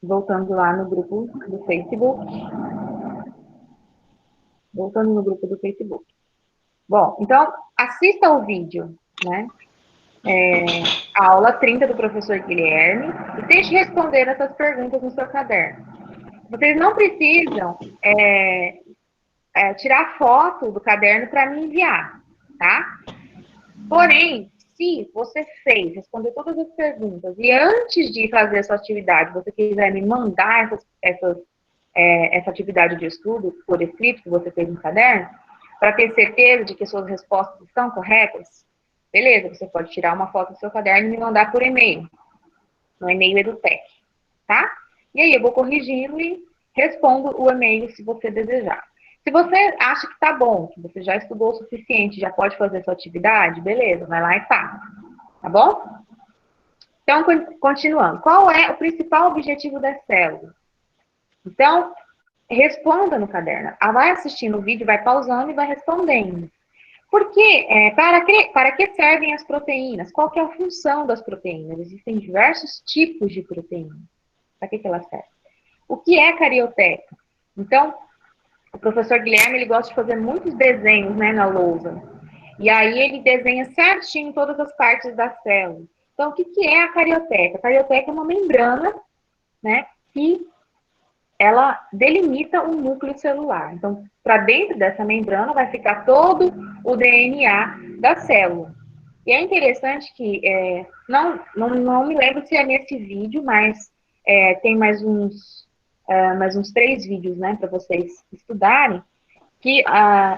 Voltando lá no grupo do Facebook. Voltando no grupo do Facebook. Bom, então, assista o vídeo, né? A aula 30 do professor Guilherme e tente responder essas perguntas no seu caderno. Vocês não precisam tirar foto do caderno para me enviar, tá? Porém, se você fez, respondeu todas as perguntas e antes de fazer a sua atividade, você quiser me mandar essa atividade de estudo por escrito que você fez no caderno, para ter certeza de que suas respostas estão corretas, beleza, você pode tirar uma foto do seu caderno e me mandar por e-mail, no e-mail EduTech, tá? E aí eu vou corrigindo e respondo o e-mail se você desejar. Se você acha que tá bom, que você já estudou o suficiente, já pode fazer sua atividade, beleza, vai lá e faça, tá bom? Então, continuando. Qual é o principal objetivo da célula? Então, responda no caderno. Vai assistindo o vídeo, vai pausando e vai respondendo. Porque, para que servem as proteínas? Qual que é a função das proteínas? Existem diversos tipos de proteínas. Para que elas servem? O que é carioteca? Então, o professor Guilherme, ele gosta de fazer muitos desenhos, né, na lousa. E aí ele desenha certinho todas as partes da célula. Então, o que é a carioteca? A carioteca é uma membrana, né, que ela delimita um núcleo celular. Então, para dentro dessa membrana vai ficar todo o DNA da célula. E é interessante que, não me lembro se é nesse vídeo, mas tem mais uns 3 vídeos, né, para vocês estudarem, que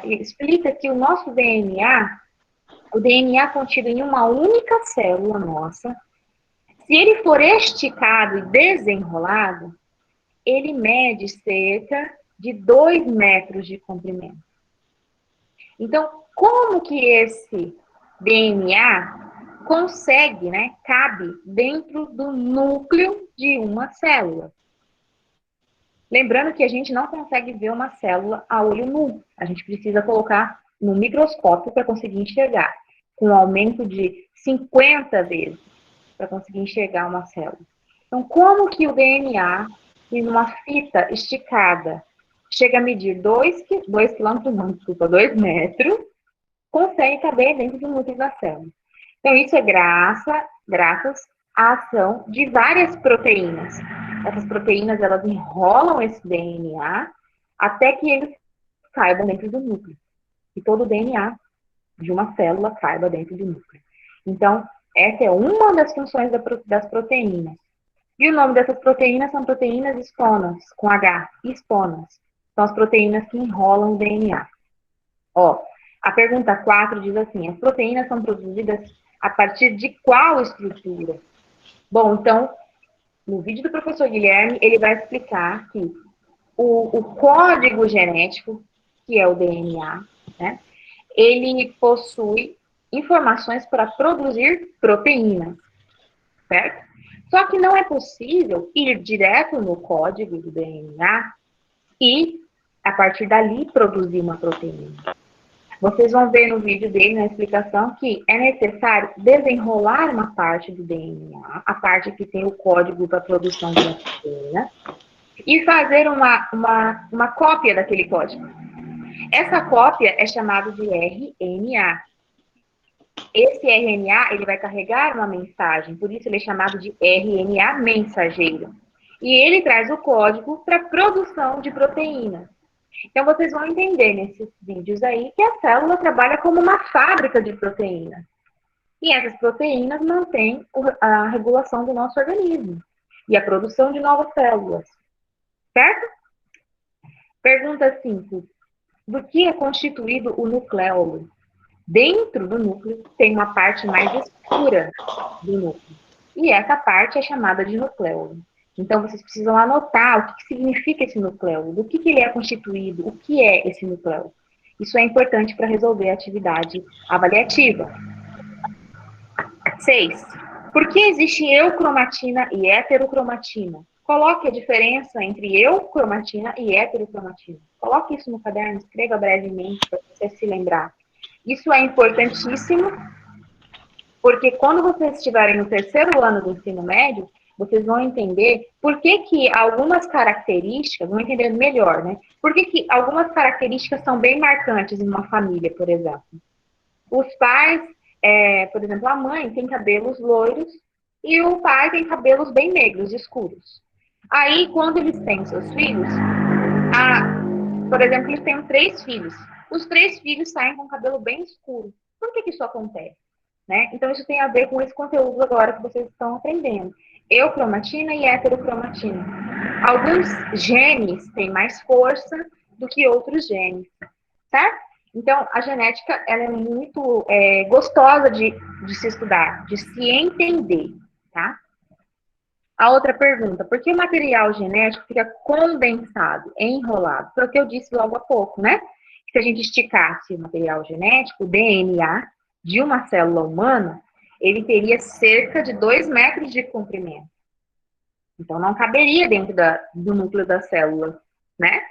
explica que o nosso DNA, o DNA contido em uma única célula nossa, se ele for esticado e desenrolado, ele mede cerca de 2 metros de comprimento. Então, como que esse DNA consegue, né, cabe dentro do núcleo de uma célula? Lembrando que a gente não consegue ver uma célula a olho nu. A gente precisa colocar no microscópio para conseguir enxergar, com um aumento de 50 vezes para conseguir enxergar uma célula. Então, como que o DNA, em uma fita esticada, chega a medir 2 quilômetros, não, desculpa, 2 metros, consegue caber dentro do núcleo da célula. Então, isso é graças à ação de várias proteínas. Essas proteínas, elas enrolam esse DNA até que eles caibam dentro do núcleo. E todo o DNA de uma célula caiba dentro do núcleo. Então, essa é uma das funções das proteínas. E o nome dessas proteínas são proteínas estonas, com H, estonas. São as proteínas que enrolam o DNA. Ó, a pergunta 4 diz assim, as proteínas são produzidas a partir de qual estrutura? Bom, então, no vídeo do professor Guilherme, ele vai explicar que o código genético, que é o DNA, né, ele possui informações para produzir proteínas, certo? Só que não é possível ir direto no código do DNA e, a partir dali, produzir uma proteína. Vocês vão ver no vídeo dele, na explicação, que é necessário desenrolar uma parte do DNA, a parte que tem o código para a produção de uma proteína, e fazer uma cópia daquele código. Essa cópia é chamada de RNA. Esse RNA, ele vai carregar uma mensagem, por isso ele é chamado de RNA mensageiro. E ele traz o código para a produção de proteínas. Então, vocês vão entender nesses vídeos aí que a célula trabalha como uma fábrica de proteínas. E essas proteínas mantêm a regulação do nosso organismo e a produção de novas células. Certo? Pergunta 5. Do que é constituído o nucleolo? Dentro do núcleo tem uma parte mais escura do núcleo. E essa parte é chamada de nucleolo. Então, vocês precisam anotar o que significa esse nucleolo, do que ele é constituído, o que é esse nucleolo. Isso é importante para resolver a atividade avaliativa. 6. Por que existe eucromatina e heterocromatina? Coloque a diferença entre eucromatina e heterocromatina. Coloque isso no caderno, escreva brevemente para você se lembrar. Isso é importantíssimo, porque quando vocês estiverem no 3º ano do ensino médio, vocês vão entender por que que algumas características, vão entender melhor, né? Por que que algumas características são bem marcantes em uma família, por exemplo. Os pais, por exemplo, a mãe tem cabelos loiros e o pai tem cabelos bem negros, escuros. Aí, quando eles têm seus filhos, por exemplo, eles têm 3 filhos. Os 3 filhos saem com cabelo bem escuro. Por que que isso acontece? Né? Então, isso tem a ver com esse conteúdo agora que vocês estão aprendendo. Eucromatina e heterocromatina. Alguns genes têm mais força do que outros genes, certo? Então, a genética ela é muito gostosa de se estudar, de se entender, tá? A outra pergunta, por que o material genético fica condensado, enrolado? Foi o que eu disse logo há pouco, né? Se a gente esticasse o material genético, o DNA, de uma célula humana, ele teria cerca de 2 metros de comprimento. Então, não caberia dentro do núcleo da célula, né?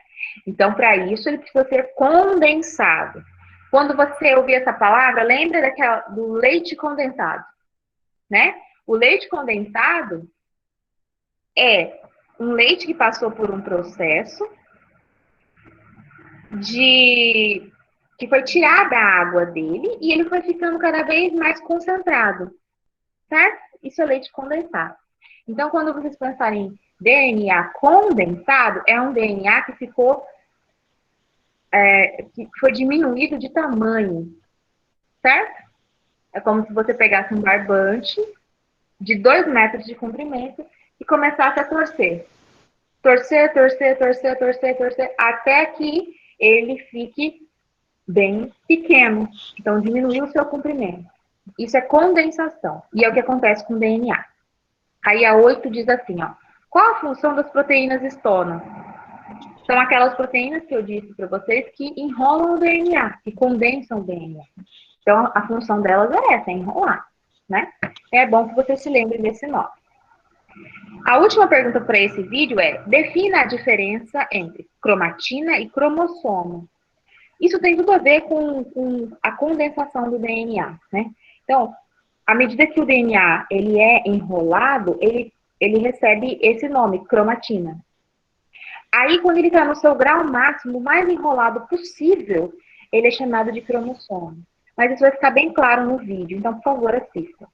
Então, para isso, ele precisa ser condensado. Quando você ouvir essa palavra, lembra do leite condensado, né? O leite condensado é um leite que passou por um processo que foi tirada a água dele e ele foi ficando cada vez mais concentrado, certo? Isso é leite condensado. Então, quando vocês pensarem em DNA condensado, é um DNA que que foi diminuído de tamanho, certo? É como se você pegasse um barbante de 2 metros de comprimento e começasse a torcer. Torcer, torcer, torcer, torcer, torcer, até que ele fique bem pequeno. Então, diminuiu o seu comprimento. Isso é condensação. E é o que acontece com o DNA. Aí a 8 diz assim, ó. Qual a função das proteínas histona? São aquelas proteínas que eu disse para vocês que enrolam o DNA, que condensam o DNA. Então, a função delas é essa, é enrolar, né? É bom que você se lembre desse nome. A última pergunta para esse vídeo é: defina a diferença entre cromatina e cromossomo. Isso tem tudo a ver com a condensação do DNA, né? Então, à medida que o DNA ele é enrolado, ele recebe esse nome, cromatina. Aí, quando ele está no seu grau máximo, o mais enrolado possível, ele é chamado de cromossomo. Mas isso vai ficar bem claro no vídeo, então, por favor, assista.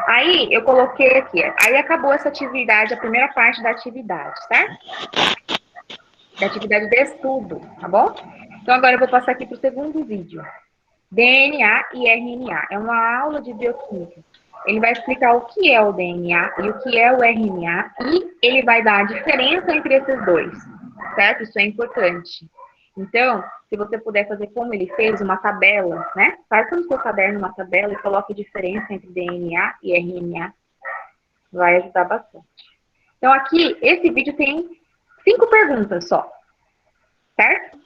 Aí, eu coloquei aqui, aí acabou essa atividade, a primeira parte da atividade, certo? Da atividade de estudo, tá bom? Então, agora eu vou passar aqui para o segundo vídeo. DNA e RNA. É uma aula de bioquímica. Ele vai explicar o que é o DNA e o que é o RNA e ele vai dar a diferença entre esses dois, certo? Isso é importante. Então, se você puder fazer como ele fez, uma tabela, né? Faça no seu caderno uma tabela e coloque a diferença entre DNA e RNA. Vai ajudar bastante. Então, aqui, esse vídeo tem 5 perguntas só, certo?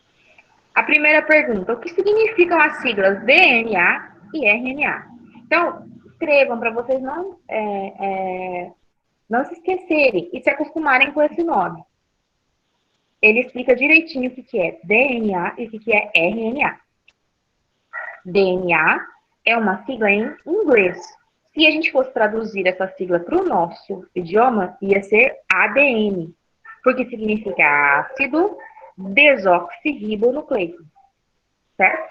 A primeira pergunta, o que significam as siglas DNA e RNA? Então, escrevam para vocês não se esquecerem e se acostumarem com esse nome. Ele explica direitinho o que é DNA e o que é RNA. DNA é uma sigla em inglês. Se a gente fosse traduzir essa sigla para o nosso idioma, ia ser ADN, porque significa ácido desoxirribonucleico, certo?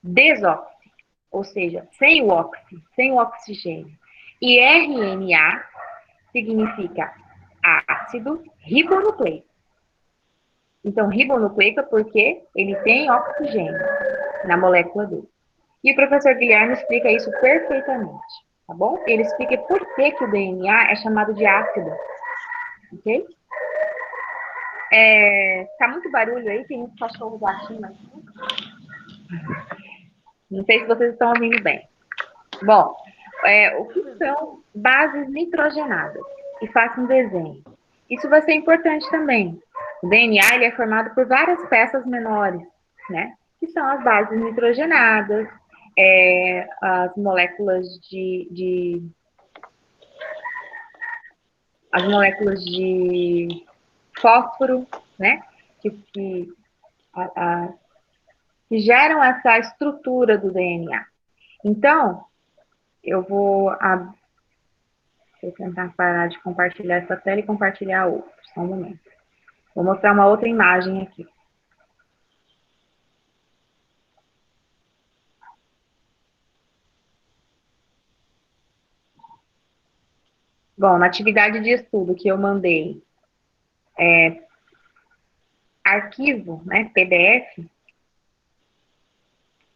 Desoxi, ou seja, sem o oxigênio. E RNA significa ácido ribonucleico. Então, ribonucleico é porque ele tem oxigênio na molécula dele. E o professor Guilherme explica isso perfeitamente, tá bom? Ele explica por que o DNA é chamado de ácido, ok? Tá muito barulho aí, tem uns cachorros latindo aqui. Não sei se vocês estão ouvindo bem. Bom, o que são bases nitrogenadas? E faça um desenho. Isso vai ser importante também. O DNA ele é formado por várias peças menores, né? Que são as bases nitrogenadas, as moléculas as moléculas de fósforo, né? Que geram essa estrutura do DNA. Então, eu vou Vou tentar parar de compartilhar essa tela e compartilhar outra. Só um momento. Vou mostrar uma outra imagem aqui. Bom, na atividade de estudo que eu mandei arquivo, né, PDF,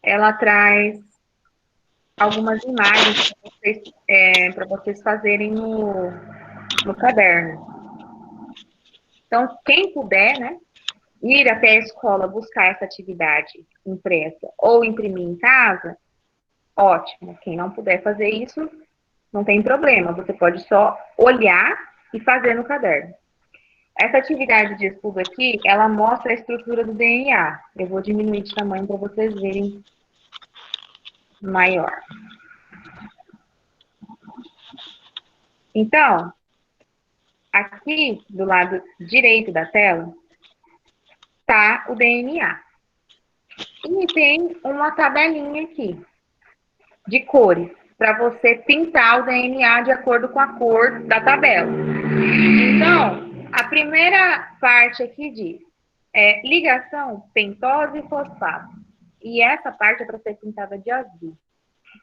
ela traz algumas imagens para vocês fazerem no caderno. Então, quem puder, né, ir até a escola buscar essa atividade impressa ou imprimir em casa, ótimo. Quem não puder fazer isso, não tem problema. Você pode só olhar e fazer no caderno. Essa atividade de estudo aqui, ela mostra a estrutura do DNA. Eu vou diminuir de tamanho para vocês verem maior. Então, aqui do lado direito da tela, está o DNA. E tem uma tabelinha aqui de cores, para você pintar o DNA de acordo com a cor da tabela. Então, a primeira parte aqui diz ligação pentose e fosfato. E essa parte é para ser pintada de azul.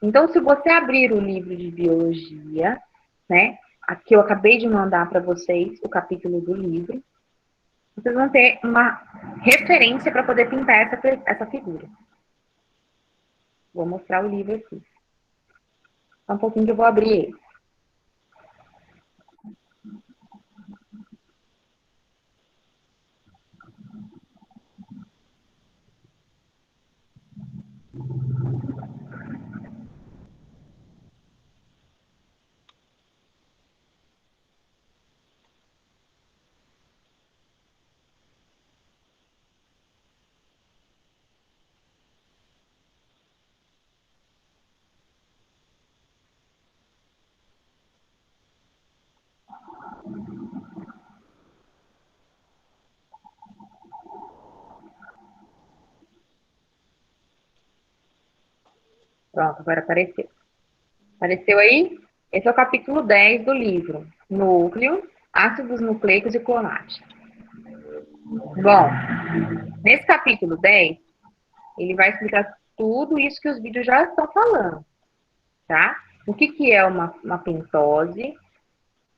Então, se você abrir o livro de biologia, né, aqui eu acabei de mandar para vocês o capítulo do livro, vocês vão ter uma referência para poder pintar essa figura. Vou mostrar o livro aqui. Só um pouquinho que eu vou abrir ele. Pronto, agora apareceu. Apareceu aí? Esse é o capítulo 10 do livro. Núcleo, ácidos nucleicos e clonagem. Bom, nesse capítulo 10, ele vai explicar tudo isso que os vídeos já estão falando, tá? O que é uma pentose,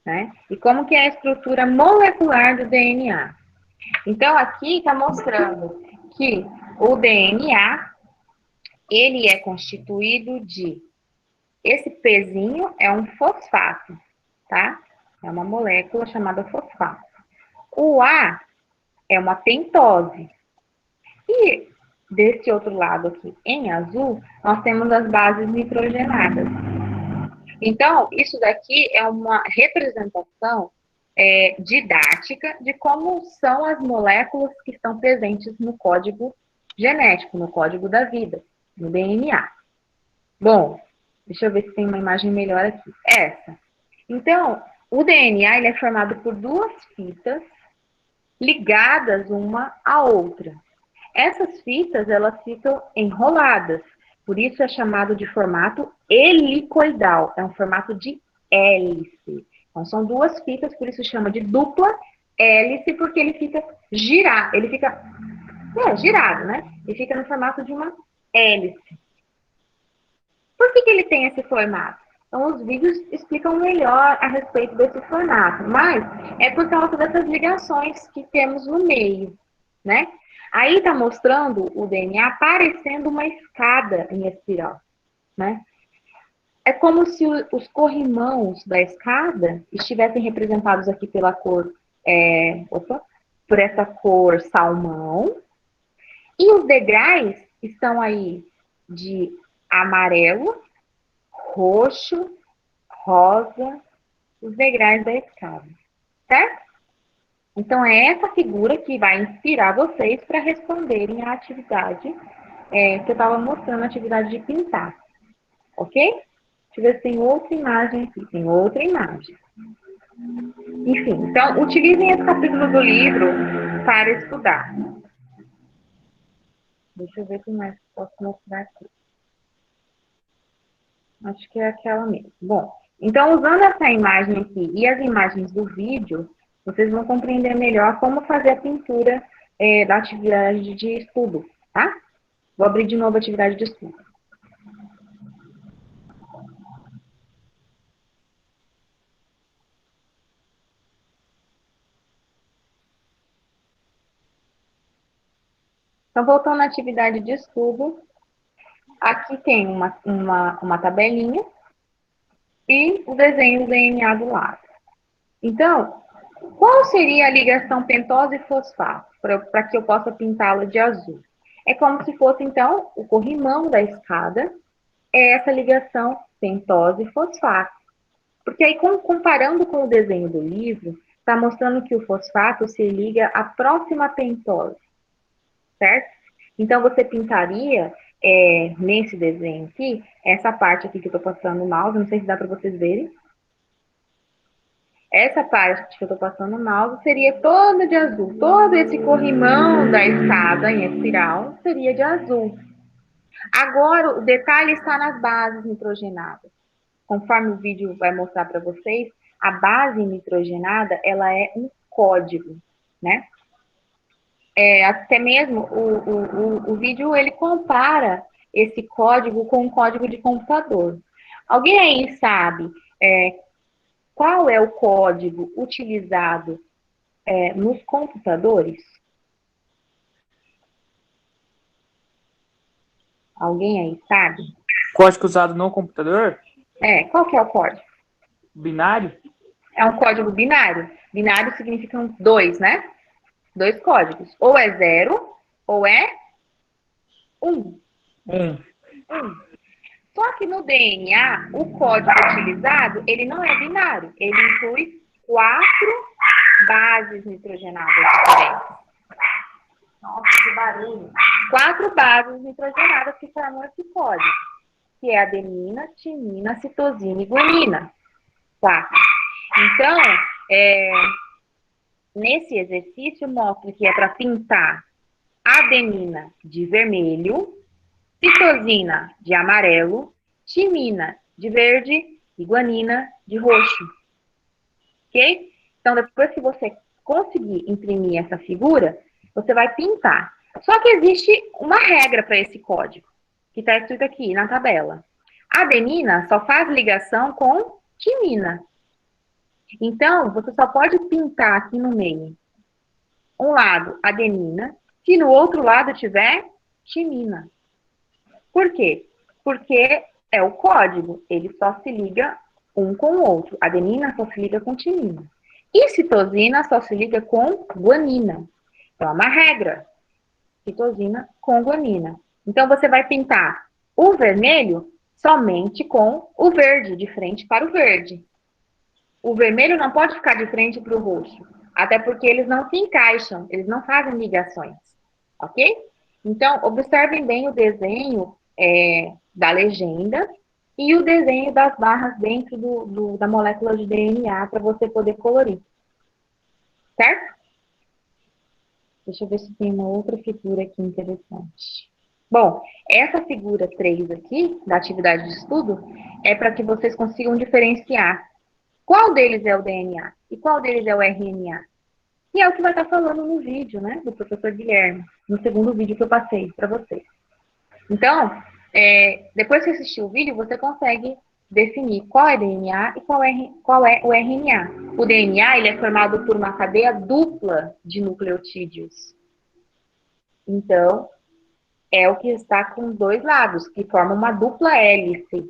né? E como que é a estrutura molecular do DNA. Então, aqui está mostrando que o DNA, ele é constituído de... Esse Pzinho é um fosfato, tá? É uma molécula chamada fosfato. O A é uma pentose. E desse outro lado aqui, em azul, nós temos as bases nitrogenadas. Então, isso daqui é uma representação didática de como são as moléculas que estão presentes no código genético, no código da vida, no DNA. Bom, deixa eu ver se tem uma imagem melhor aqui. Essa. Então, o DNA ele é formado por duas fitas ligadas uma à outra. Essas fitas, elas ficam enroladas, por isso é chamado de formato helicoidal, é um formato de hélice. Então, são duas fitas, por isso chama de dupla hélice, porque ele fica girado, ele fica girado, né? Ele fica no formato de uma hélice. Por que ele tem esse formato? Então, os vídeos explicam melhor a respeito desse formato, mas é por causa dessas ligações que temos no meio, né? Aí está mostrando o DNA parecendo uma escada em espiral, né? É como se os corrimãos da escada estivessem representados aqui pela cor, por essa cor salmão, e os degraus estão aí de amarelo, roxo, rosa, os degraus da escada, certo? Então, é essa figura que vai inspirar vocês para responderem à atividade que eu estava mostrando, a atividade de pintar, ok? Deixa eu ver se tem outra imagem aqui. Tem outra imagem. Enfim, então, utilizem esse capítulo do livro para estudar. Deixa eu ver o que mais posso mostrar aqui. Acho que é aquela mesmo. Bom, Então, usando essa imagem aqui e as imagens do vídeo, vocês vão compreender melhor como fazer a pintura da atividade de estudo, tá? Vou abrir de novo a atividade de estudo. Então, voltando à atividade de estudo, aqui tem uma tabelinha e o desenho do DNA do lado. Então, qual seria a ligação pentosa e fosfato para que eu possa pintá-la de azul? É como se fosse, então, o corrimão da escada, é essa ligação pentosa e fosfato. Porque aí, comparando com o desenho do livro, está mostrando que o fosfato se liga à próxima pentose, certo? Então, você pintaria, nesse desenho aqui, essa parte aqui que eu estou passando o mouse, não sei se dá para vocês verem. Essa parte que eu estou passando o mouse seria toda de azul. Todo esse corrimão da escada em espiral seria de azul. Agora, o detalhe está nas bases nitrogenadas. Conforme o vídeo vai mostrar para vocês, a base nitrogenada, ela é um código, né? Até mesmo o vídeo, ele compara esse código com um código de computador. Alguém aí sabe qual é o código utilizado nos computadores? Alguém aí sabe? Código usado no computador? Qual que é o código? Binário? É um código binário. Binário significa dois, né? Dois códigos. Ou é 0, ou é 1. Só que no DNA, o código utilizado, ele não é binário. Ele inclui 4 bases nitrogenadas diferentes. Nossa, que barulho. 4 bases nitrogenadas que formam esse código, que é adenina, timina, citosina e guanina. 4. Então, nesse exercício, mostra que é para pintar adenina de vermelho, citosina de amarelo, timina de verde e guanina de roxo. Ok? Então, depois que você conseguir imprimir essa figura, você vai pintar. Só que existe uma regra para esse código, que está escrito aqui na tabela. A adenina só faz ligação com timina. Então, você só pode pintar aqui no meio um lado adenina, se no outro lado tiver timina. Por quê? Porque é o código, ele só se liga um com o outro. Adenina só se liga com timina. E citosina só se liga com guanina. Então, é uma regra. Citosina com guanina. Então, você vai pintar o vermelho somente com o verde, de frente para o verde. O vermelho não pode ficar de frente para o roxo, até porque eles não se encaixam, eles não fazem ligações, ok? Então, observem bem o desenho da legenda e o desenho das barras dentro da molécula de DNA para você poder colorir, certo? Deixa eu ver se tem uma outra figura aqui interessante. Bom, essa figura 3 aqui, da atividade de estudo, é para que vocês consigam diferenciar qual deles é o DNA e qual deles é o RNA. E é o que vai estar falando no vídeo, né, do professor Guilherme, no segundo vídeo que eu passei para vocês. Então, depois que assistir o vídeo, você consegue definir qual é DNA e qual é o RNA. O DNA, ele é formado por uma cadeia dupla de nucleotídeos. Então, é o que está com dois lados, que forma uma dupla hélice.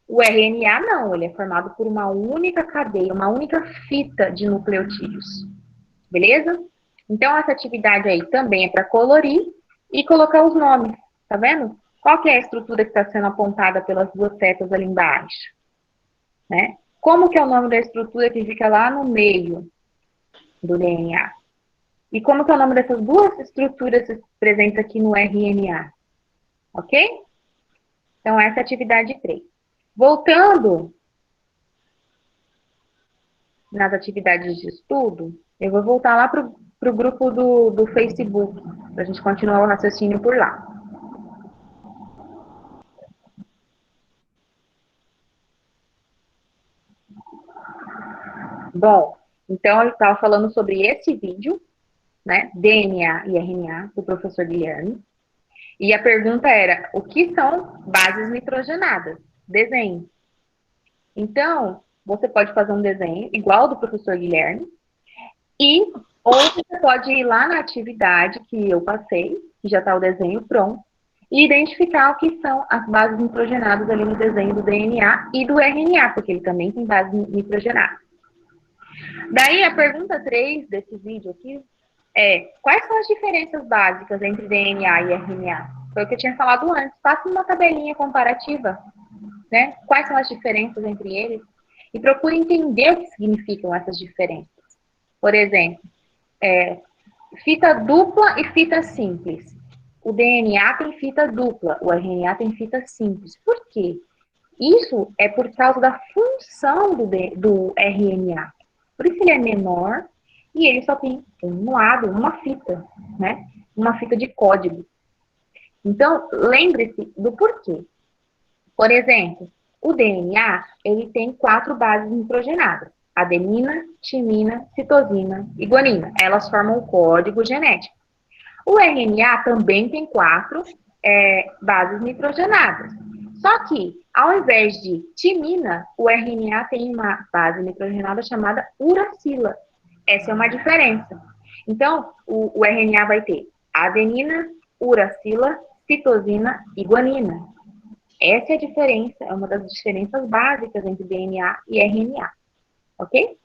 O RNA não, ele é formado por uma única cadeia, uma única fita de nucleotídeos. Beleza? Então, essa atividade aí também é para colorir e colocar os nomes. Tá vendo? Qual que é a estrutura que está sendo apontada pelas duas setas ali embaixo? Né? Como que é o nome da estrutura que fica lá no meio do DNA? E como que é o nome dessas duas estruturas presentes aqui no RNA? Ok? Então, essa é a atividade 3. Voltando nas atividades de estudo, eu vou voltar lá para o grupo do Facebook, para a gente continuar o raciocínio por lá. Bom, então eu estava falando sobre esse vídeo, né? DNA e RNA, do professor Guilherme. E a pergunta era, o que são bases nitrogenadas? Desenho. Então, você pode fazer um desenho igual ao do professor Guilherme, ou você pode ir lá na atividade que eu passei, que já está o desenho pronto, e identificar o que são as bases nitrogenadas ali no desenho do DNA e do RNA, porque ele também tem bases nitrogenadas. Daí, a pergunta 3 desse vídeo aqui é, quais são as diferenças básicas entre DNA e RNA? Foi o que eu tinha falado antes. Faça uma tabelinha comparativa, né? Quais são as diferenças entre eles? E procure entender o que significam essas diferenças. Por exemplo, fita dupla e fita simples. O DNA tem fita dupla, o RNA tem fita simples. Por quê? Isso é por causa da função do RNA. Por isso ele é menor e ele só tem um lado, uma fita, né? Uma fita de código. Então, lembre-se do porquê. Por exemplo, o DNA, ele tem 4 bases nitrogenadas. Adenina, timina, citosina e guanina. Elas formam o código genético. O RNA também tem 4 bases nitrogenadas. Só que, ao invés de timina, o RNA tem uma base nitrogenada chamada uracila. Essa é uma diferença. Então, o RNA vai ter adenina, uracila, citosina e guanina. Essa é a diferença, é uma das diferenças básicas entre DNA e RNA, ok?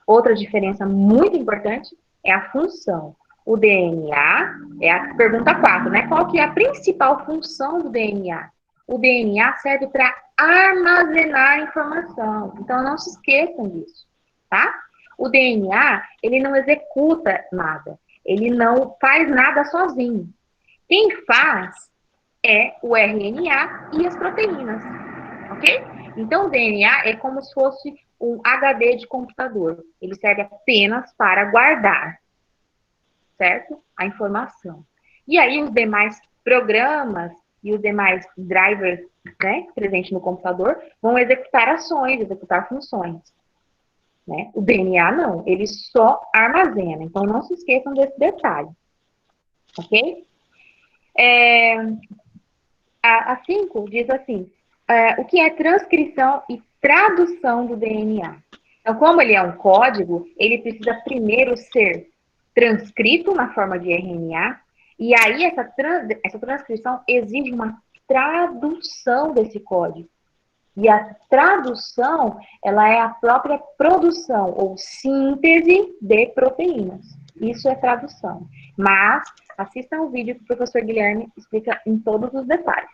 Outra diferença muito importante é a função. O DNA é a pergunta 4, né? Qual que é a principal função do DNA? O DNA serve para armazenar informação. Então, não se esqueçam disso, tá? O DNA, ele não executa nada. Ele não faz nada sozinho. Quem faz é o RNA e as proteínas, ok? Então, o DNA é como se fosse um HD de computador. Ele serve apenas para guardar, certo? A informação. E aí, os demais programas e os demais drivers, né, presentes no computador, vão executar ações, executar funções. Né? O DNA não, ele só armazena. Então, não se esqueçam desse detalhe, ok? A 5 diz assim, o que é transcrição e tradução do DNA. Então, como ele é um código, ele precisa primeiro ser transcrito na forma de RNA, e aí essa transcrição exige uma tradução desse código. E a tradução, ela é a própria produção ou síntese de proteínas. Isso é tradução. Mas assistam o vídeo que o professor Guilherme explica em todos os detalhes.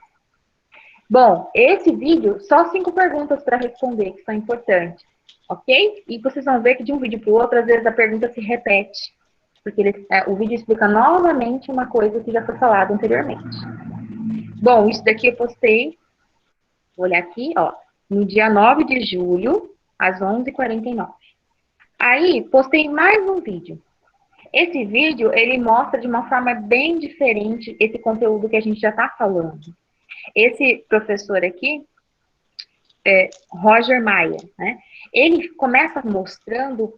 Bom, esse vídeo, só 5 perguntas para responder, que são importantes, ok? E vocês vão ver que de um vídeo para o outro, às vezes a pergunta se repete, porque o vídeo explica novamente uma coisa que já foi falada anteriormente. Bom, isso daqui eu postei, vou olhar aqui, ó, no dia 9 de julho, às 11h49. Aí, postei mais um vídeo. Esse vídeo, ele mostra de uma forma bem diferente esse conteúdo que a gente já está falando. Esse professor aqui, Roger Maia, né? Ele começa mostrando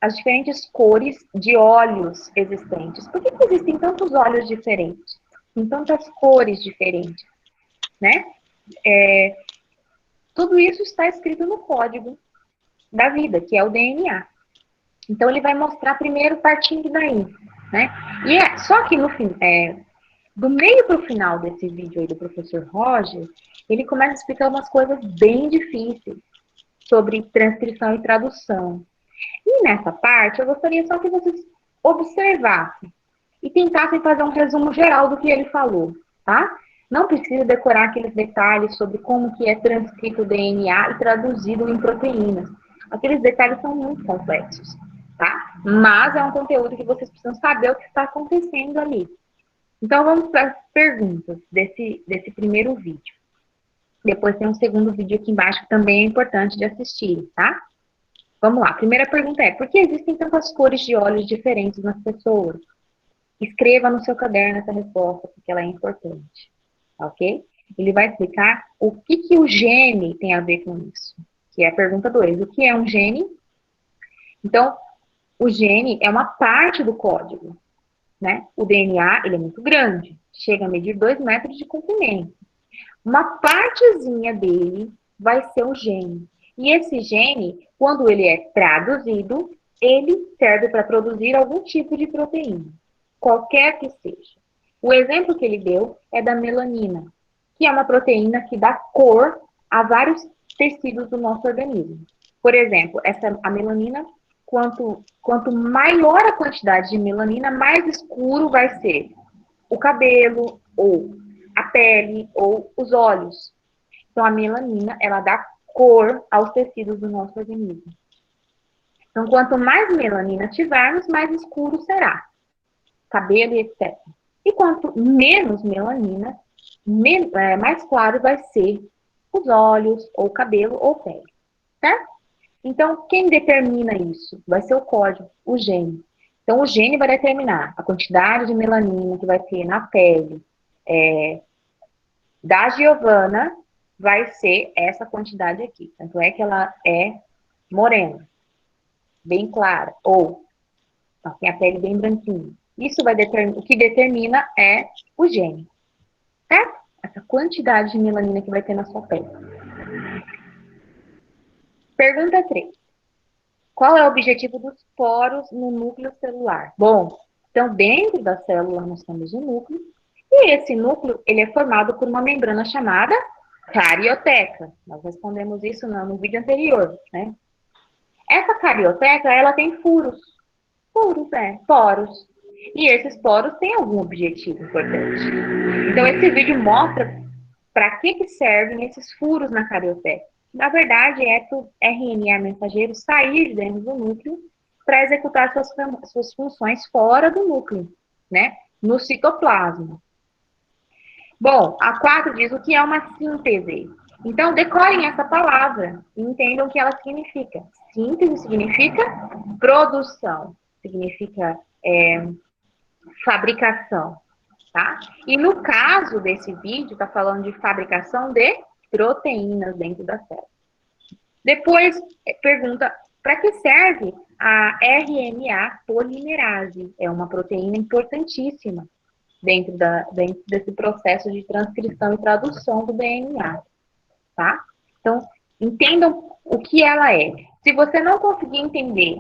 as diferentes cores de óleos existentes. Por que existem tantos óleos diferentes? Tem tantas cores diferentes, né? Tudo isso está escrito no código da vida, que é o DNA. Então, ele vai mostrar primeiro partindo daí, né? E só que no fim, do meio para o final desse vídeo aí do professor Roger, ele começa a explicar umas coisas bem difíceis sobre transcrição e tradução. E nessa parte, eu gostaria só que vocês observassem e tentassem fazer um resumo geral do que ele falou, tá? Não precisa decorar aqueles detalhes sobre como que é transcrito o DNA e traduzido em proteínas. Aqueles detalhes são muito complexos, tá? Mas é um conteúdo que vocês precisam saber o que está acontecendo ali. Então, vamos para as perguntas desse primeiro vídeo. Depois tem um segundo vídeo aqui embaixo que também é importante de assistir, tá? Vamos lá. A primeira pergunta é, por que existem tantas cores de olhos diferentes nas pessoas? Escreva no seu caderno essa resposta, porque ela é importante, ok? Ele vai explicar o que o gene tem a ver com isso. que é a pergunta 2. O que é um gene? Então, o gene é uma parte do código, né? O DNA, ele é muito grande, chega a medir 2 metros de comprimento. Uma partezinha dele vai ser o gene. E esse gene, quando ele é traduzido, ele serve para produzir algum tipo de proteína, qualquer que seja. O exemplo que ele deu é da melanina, que é uma proteína que dá cor a vários tecidos do nosso organismo. Por exemplo, a melanina, quanto maior a quantidade de melanina, mais escuro vai ser o cabelo, ou a pele, ou os olhos. Então, a melanina, ela dá cor aos tecidos do nosso organismo. Então, quanto mais melanina tivermos, mais escuro será. Cabelo e etc. E quanto menos melanina, mais claro vai ser os olhos, ou cabelo, ou pele. Certo? Então, quem determina isso? Vai ser o código, o gene. Então, o gene vai determinar a quantidade de melanina que vai ter na pele. Da Giovana, vai ser essa quantidade aqui. Tanto é que ela é morena, bem clara, ou tem a pele bem branquinha. Isso vai determinar, o que determina é o gene, certo? Essa quantidade de melanina que vai ter na sua pele. Pergunta 3. Qual é o objetivo dos poros no núcleo celular? Bom, então dentro da célula nós temos um núcleo, e esse núcleo ele é formado por uma membrana chamada carioteca. Nós respondemos isso no vídeo anterior, né? Essa carioteca, ela tem furos. Poros. E esses poros têm algum objetivo importante. Então, esse vídeo mostra para que servem esses furos na carioteca. Na verdade, é para o RNA mensageiro sair de dentro do núcleo para executar suas funções fora do núcleo, né? No citoplasma. Bom, a 4 diz o que é uma síntese. Então, decorem essa palavra e entendam o que ela significa. Síntese significa produção, significa fabricação, tá? E no caso desse vídeo, está falando de fabricação de proteínas dentro da célula. Depois, pergunta, para que serve a RNA polimerase? É uma proteína importantíssima dentro desse processo de transcrição e tradução do DNA, tá? Então, entendam o que ela é. Se você não conseguir entender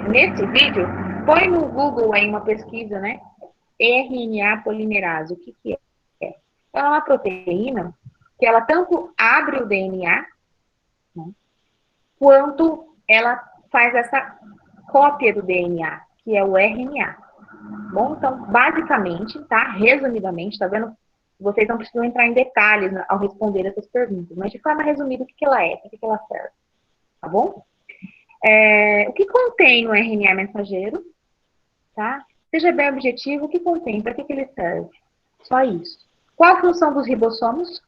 nesse vídeo, põe no Google aí uma pesquisa, né? RNA polimerase, o que é? Ela é uma proteína que ela tanto abre o DNA, né, quanto ela faz essa cópia do DNA, que é o RNA. Bom, então, basicamente, tá? Resumidamente, tá vendo? Vocês não precisam entrar em detalhes ao responder essas perguntas, mas de forma resumida, o que ela é, o que ela serve, tá bom? O que contém no RNA mensageiro, tá? Seja bem objetivo, o que contém, para que ele serve? Só isso. Qual a função dos ribossomos?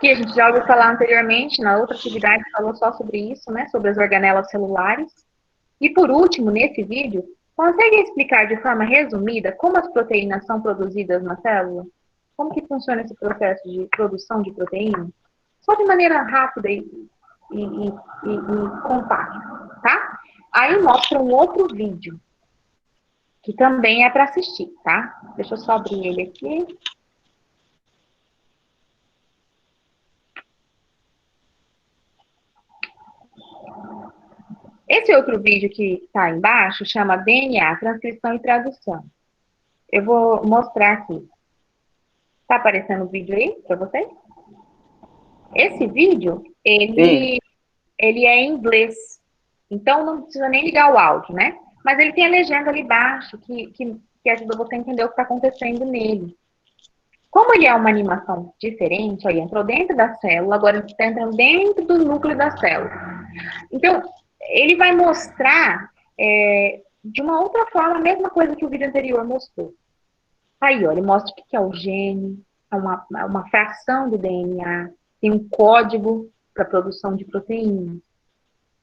Que a gente já ouviu falar anteriormente, na outra atividade falou só sobre isso, né? Sobre as organelas celulares. E por último, nesse vídeo, consegue explicar de forma resumida como as proteínas são produzidas na célula? Como que funciona esse processo de produção de proteína? Só de maneira rápida e compacta, tá? Aí mostra um outro vídeo, que também é para assistir, tá? Deixa eu só abrir ele aqui. Esse outro vídeo que está embaixo chama DNA, Transcrição e Tradução. Eu vou mostrar aqui. Tá aparecendo o vídeo aí para vocês? Esse vídeo, ele é em inglês. Então, não precisa nem ligar o áudio, né? Mas ele tem a legenda ali embaixo que ajuda você a entender o que está acontecendo nele. Como ele é uma animação diferente, ó, ele entrou dentro da célula, agora ele está entrando dentro do núcleo da célula. Então, ele vai mostrar de uma outra forma a mesma coisa que o vídeo anterior mostrou. Aí, ó, ele mostra o que é o gene, é uma fração do DNA, tem um código para produção de proteínas,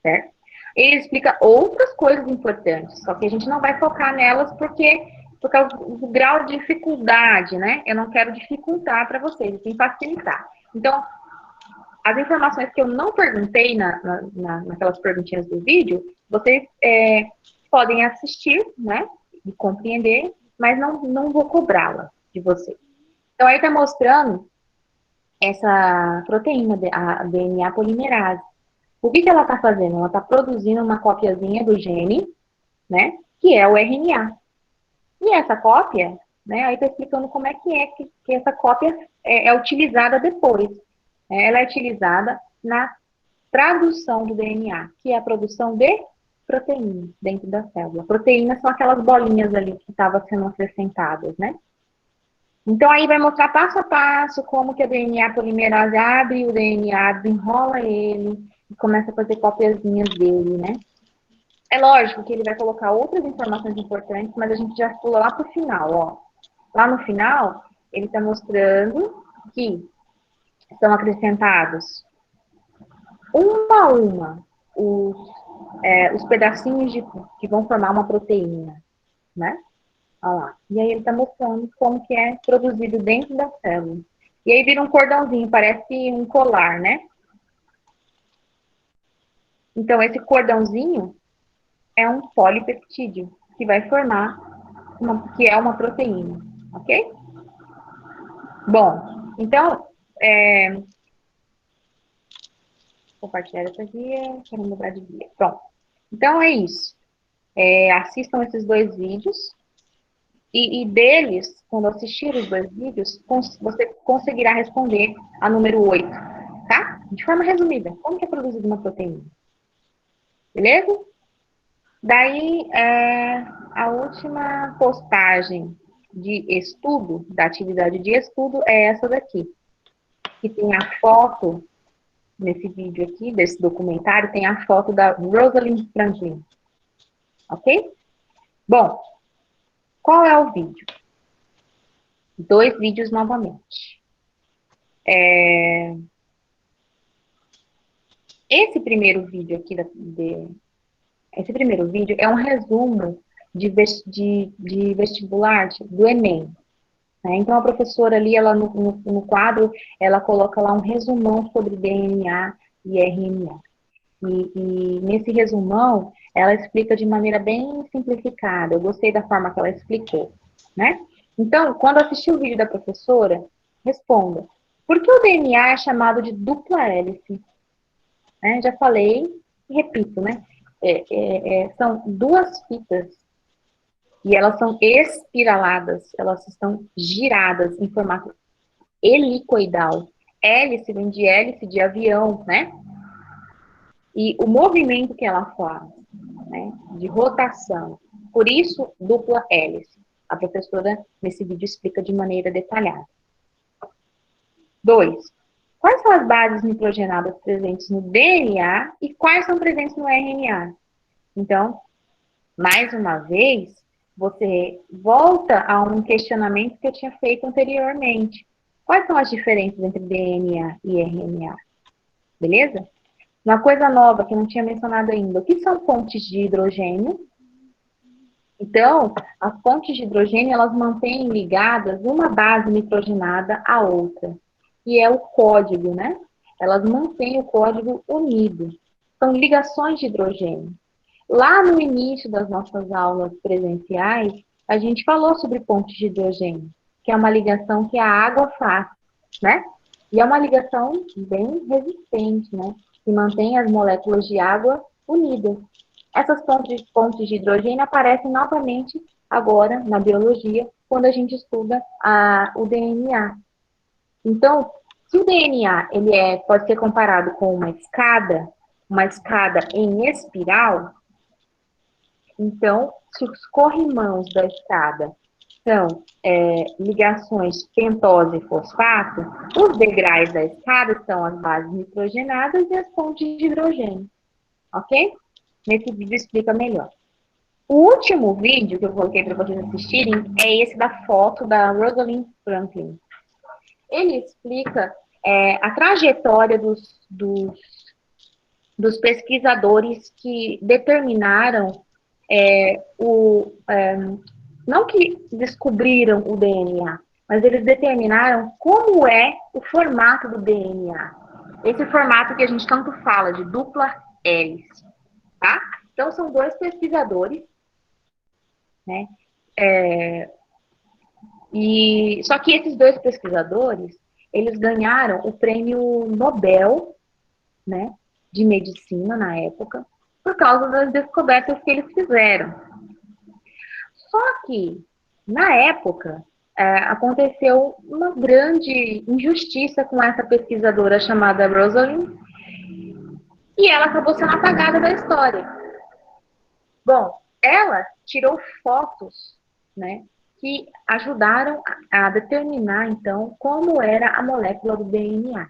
certo? Ele explica outras coisas importantes, só que a gente não vai focar nelas por causa do grau de dificuldade, né? Eu não quero dificultar para vocês, eu tenho que facilitar. Então, as informações que eu não perguntei naquelas perguntinhas do vídeo, vocês podem assistir, né? E compreender, mas não vou cobrá-la de vocês. Então, aí está mostrando essa proteína, a DNA polimerase. O que ela está fazendo? Ela está produzindo uma copiazinha do gene, né? Que é o RNA. E essa cópia, né? Aí está explicando como é que essa cópia é utilizada depois. Ela é utilizada na tradução do DNA, que é a produção de proteínas dentro da célula. Proteínas são aquelas bolinhas ali que estavam sendo acrescentadas, né? Então, aí vai mostrar passo a passo como que a DNA polimerase abre o DNA, desenrola ele e começa a fazer copiazinhas dele, né? É lógico que ele vai colocar outras informações importantes, mas a gente já pula lá para o final, ó. Lá no final, ele está mostrando que são acrescentados uma a uma os pedacinhos que vão formar uma proteína, né? Olha lá. E aí ele está mostrando como que é produzido dentro da célula. E aí vira um cordãozinho, parece um colar, né? Então, esse cordãozinho é um polipeptídeo, que vai formar, que é uma proteína, ok? Bom, então, compartilhar essa guia, quero mudar de guia. Pronto. Então, é isso. Assistam esses dois vídeos. E deles, quando assistir os dois vídeos, você conseguirá responder a número 8, tá? De forma resumida, como que é produzida uma proteína? Beleza? Daí, a última postagem de estudo, da atividade de estudo, é essa daqui. Que tem a foto, nesse vídeo aqui, desse documentário, tem a foto da Rosalind Franklin. Ok? Bom, qual é o vídeo? 2 vídeos novamente. Esse primeiro vídeo aqui, esse primeiro vídeo é um resumo de vestibular do Enem. Né? Então, a professora ali, ela no quadro, ela coloca lá um resumão sobre DNA e RNA. E nesse resumão, ela explica de maneira bem simplificada. Eu gostei da forma que ela explicou, né? Então, quando assistir o vídeo da professora, responda. Por que o DNA é chamado de dupla hélice? Né? Já falei e repito, né? São 2 fitas e elas são espiraladas, elas estão giradas em formato helicoidal. Hélice vem de hélice de avião, né? E o movimento que ela faz, né, de rotação, por isso, dupla hélice. A professora, nesse vídeo, explica de maneira detalhada. 2. Quais são as bases nitrogenadas presentes no DNA e quais são presentes no RNA? Então, mais uma vez, você volta a um questionamento que eu tinha feito anteriormente. Quais são as diferenças entre DNA e RNA? Beleza? Uma coisa nova que eu não tinha mencionado ainda. O que são pontes de hidrogênio? Então, as pontes de hidrogênio, elas mantêm ligadas uma base nitrogenada à outra. E é o código, né? Elas mantêm o código unido. São ligações de hidrogênio. Lá no início das nossas aulas presenciais, a gente falou sobre pontes de hidrogênio, que é uma ligação que a água faz, né? E é uma ligação bem resistente, né? Que mantém as moléculas de água unidas. Essas pontes de hidrogênio aparecem novamente agora na biologia, quando a gente estuda o DNA. Então, se o DNA pode ser comparado com uma escada em espiral, então, se os corrimãos da escada são ligações pentose e fosfato, os degraus da escada são as bases nitrogenadas e as pontes de hidrogênio. Ok? Nesse vídeo explica melhor. O último vídeo que eu coloquei para vocês assistirem é esse da foto da Rosalind Franklin. Ele explica a trajetória dos pesquisadores que determinaram não que descobriram o DNA, mas eles determinaram como é o formato do DNA. esse formato que a gente tanto fala de dupla hélice, tá? Então, são dois pesquisadores, né? Só que esses dois pesquisadores, eles ganharam o prêmio Nobel, né, de medicina na época, por causa das descobertas que eles fizeram. Só que, na época, aconteceu uma grande injustiça com essa pesquisadora chamada Rosalind, e ela acabou sendo apagada da história. Bom, ela tirou fotos, né, que ajudaram a determinar, então, como era a molécula do DNA.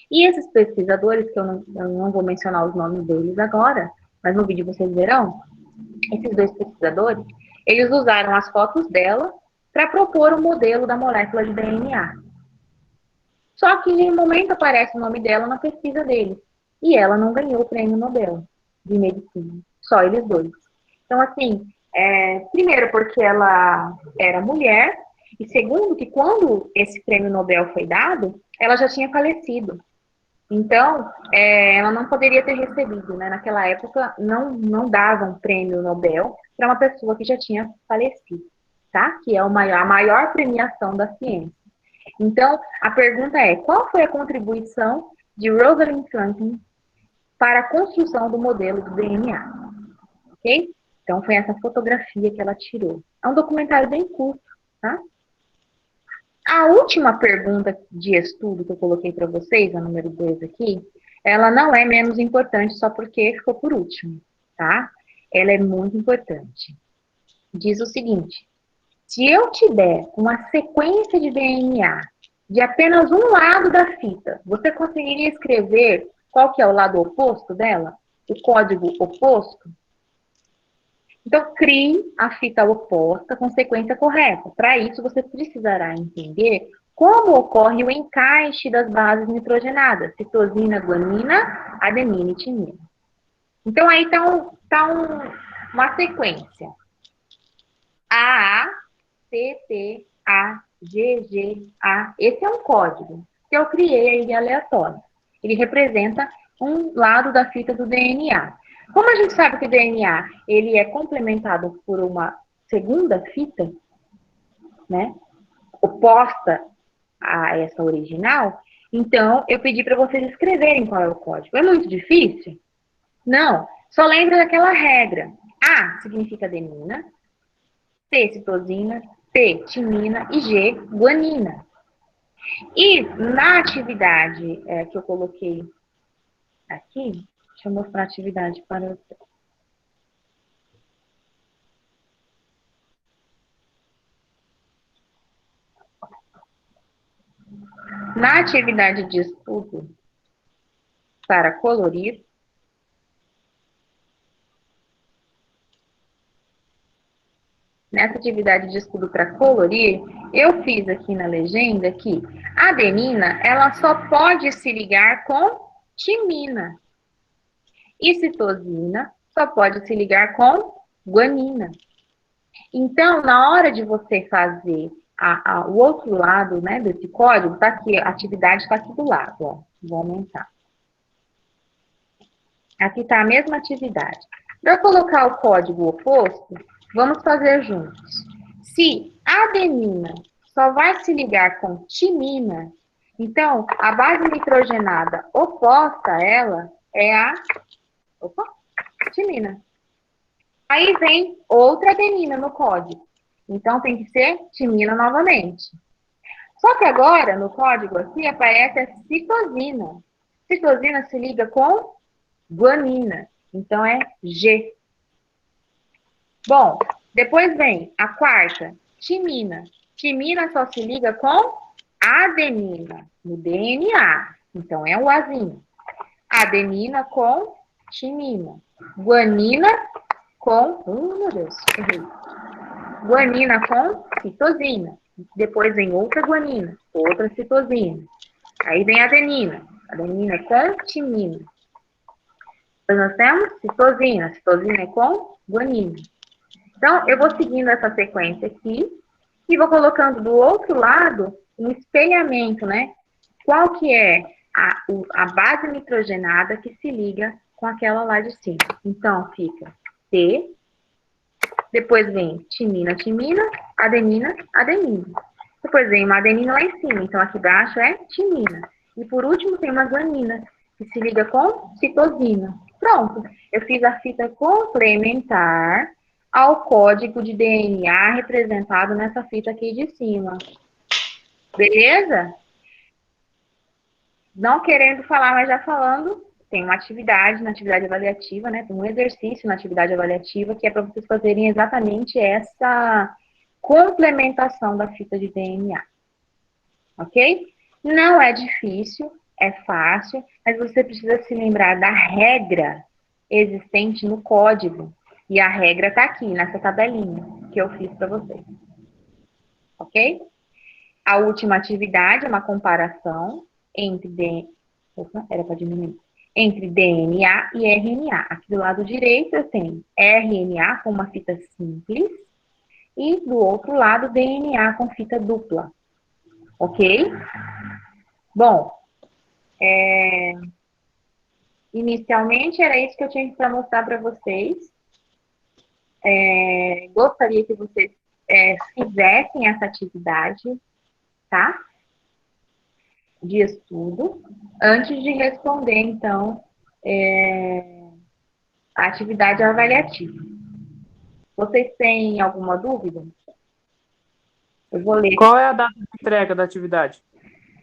E esses pesquisadores, que eu não vou mencionar os nomes deles agora, mas no vídeo vocês verão, esses dois pesquisadores, eles usaram as fotos dela para propor o modelo da molécula de DNA. Só que em nenhum momento aparece o nome dela na pesquisa deles. E ela não ganhou o prêmio Nobel de medicina. Só eles dois. Então, assim, primeiro porque ela era mulher, e segundo que quando esse prêmio Nobel foi dado, ela já tinha falecido. Então, ela não poderia ter recebido, né? Naquela época, não davam prêmio Nobel para uma pessoa que já tinha falecido, tá? Que é a maior premiação da ciência. Então, a pergunta é, qual foi a contribuição de Rosalind Franklin para a construção do modelo do DNA? Ok? Então, foi essa fotografia que ela tirou. É um documentário bem curto, tá? A última pergunta de estudo que eu coloquei para vocês, a número 2 aqui, ela não é menos importante só porque ficou por último, tá? Ela é muito importante. Diz o seguinte: se eu tiver uma sequência de DNA de apenas um lado da fita, você conseguiria escrever qual que é o lado oposto dela? O código oposto? Então, crie a fita oposta com sequência correta. Para isso, você precisará entender como ocorre o encaixe das bases nitrogenadas, citosina, guanina, adenina e timina. Então, aí está uma sequência. A, T, T, A, G, G, A. Esse é um código que eu criei aí aleatório. Ele representa um lado da fita do DNA. Como a gente sabe que o DNA ele é complementado por uma segunda fita, né, oposta a essa original, então eu pedi para vocês escreverem qual é o código. É muito difícil? Não. Só lembra daquela regra. A significa adenina, T citosina, P timina e G guanina. E na atividade que eu coloquei aqui, deixa eu mostrar a atividade para vocês. Na atividade de estudo para colorir, nessa atividade de estudo para colorir, eu fiz aqui na legenda que a adenina, ela só pode se ligar com timina. E citosina só pode se ligar com guanina. Então, na hora de você fazer o outro lado, né, desse código, tá aqui, a atividade está aqui do lado, ó. Vou aumentar. Aqui está a mesma atividade. Para eu colocar o código oposto, vamos fazer juntos. Se a adenina só vai se ligar com timina, então a base nitrogenada oposta a ela é a timina. Aí vem outra adenina no código. Então tem que ser timina novamente. Só que agora, no código aqui, aparece a citosina. Citosina se liga com guanina. Então é G. Bom, depois vem a quarta, timina. Timina só se liga com adenina, no DNA. Então é o Azinho. Adenina com timina. Guanina com... meu Deus, errei. Guanina com citosina. Depois vem outra guanina, outra citosina. Aí vem adenina. Adenina é com timina. Depois nós temos citosina. Citosina é com guanina. Então, eu vou seguindo essa sequência aqui e vou colocando do outro lado um espelhamento, né? Qual que é a base nitrogenada que se liga com aquela lá de cima. Então, fica T, depois vem timina, timina, adenina, adenina. Depois vem uma adenina lá em cima, então aqui embaixo é timina. E por último tem uma guanina, que se liga com citosina. Pronto, eu fiz a fita complementar ao código de DNA representado nessa fita aqui de cima. Beleza? Não querendo falar, mas já falando, tem uma atividade na atividade avaliativa, né? Tem um exercício na atividade avaliativa que é para vocês fazerem exatamente essa complementação da fita de DNA. Ok? Não é difícil, é fácil, mas você precisa se lembrar da regra existente no código. E a regra está aqui, nessa tabelinha que eu fiz para vocês. Ok? A última atividade é uma comparação entre entre DNA e RNA. Aqui do lado direito eu tenho RNA com uma fita simples e do outro lado DNA com fita dupla. Ok? Bom, inicialmente era isso que eu tinha para mostrar para vocês. Gostaria que vocês fizessem essa atividade, tá? De estudo, antes de responder, então, a atividade avaliativa. Vocês têm alguma dúvida? Eu vou ler. Qual é a data de entrega da atividade?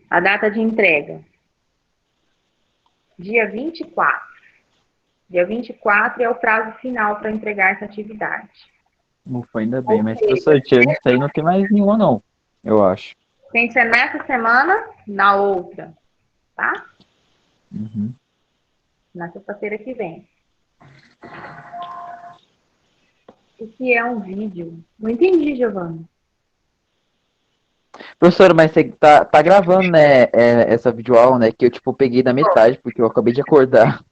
A data de entrega. Dia 24. Dia 24 é o prazo final para entregar essa atividade. Ufa, ainda bem, mas professor, tirando isso aí, não tem mais nenhuma não, eu acho. Tem que ser nessa semana, na outra, tá? Uhum. Na sexta-feira que vem. O que é um vídeo? Não entendi, Giovana. Professor, mas você tá gravando, né, essa videoaula, né, que eu, tipo, peguei na metade, porque eu acabei de acordar.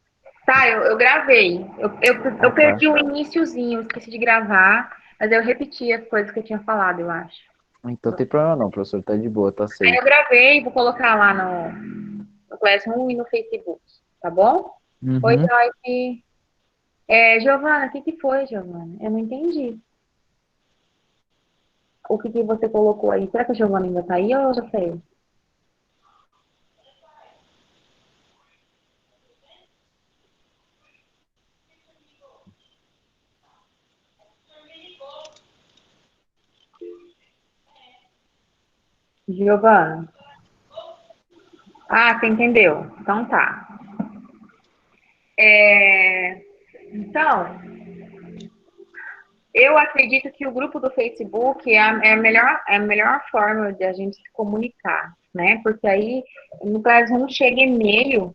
Tá, eu gravei. Eu Tá. perdi o iniciozinho, esqueci de gravar, mas eu repeti as coisas que eu tinha falado, eu acho. Então não tem problema não, professor, tá de boa, tá Aí safe. eu gravei, vou colocar lá no Classroom e no Facebook, tá bom? Oi, Uhum. Joyce. Giovana, o que foi, Giovana? Eu não entendi. O que você colocou aí? Será que a Giovana ainda tá aí ou já saiu? Giovana? Ah, você entendeu. Então tá. Então, eu acredito que o grupo do Facebook é a melhor forma de a gente se comunicar, né? Porque aí, no Classroom, chega e-mail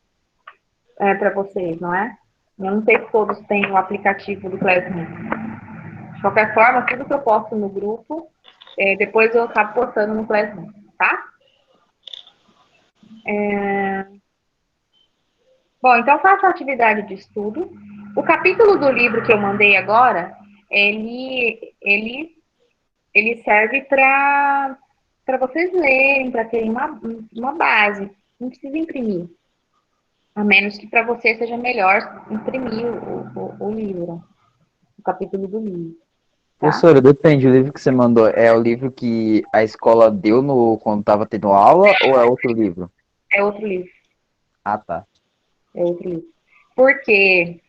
para vocês, não é? Eu não sei se todos têm o aplicativo do Classroom. De qualquer forma, tudo que eu posto no grupo, depois eu acabo postando no Classroom, tá? Bom, então faça a atividade de estudo. O capítulo do livro que eu mandei agora, ele serve para vocês lerem, para terem uma base. Não precisa imprimir. A menos que para você seja melhor imprimir o livro, o capítulo do livro. Tá? Professora, depende, o livro que você mandou é o livro que a escola deu quando tava tendo aula ou é outro livro? É outro livro. Ah, tá. É outro livro. Porque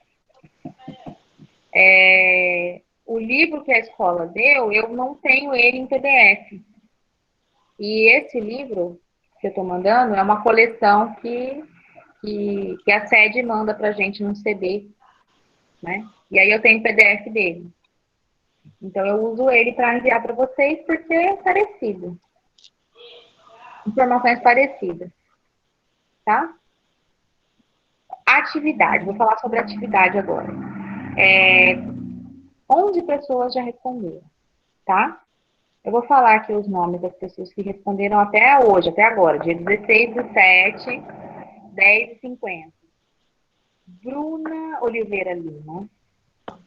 o livro que a escola deu, eu não tenho ele em PDF. E esse livro que eu estou mandando é uma coleção que a sede manda para a gente num CD, né? E aí eu tenho PDF dele. Então eu uso ele para enviar para vocês porque é parecido. Informações parecidas. Tá? Atividade. Vou falar sobre atividade agora. 11 pessoas já responderam, tá? Eu vou falar aqui os nomes das pessoas que responderam até hoje, até agora, dia 16 do 7, 10h50. Bruna Oliveira Lima. Deixa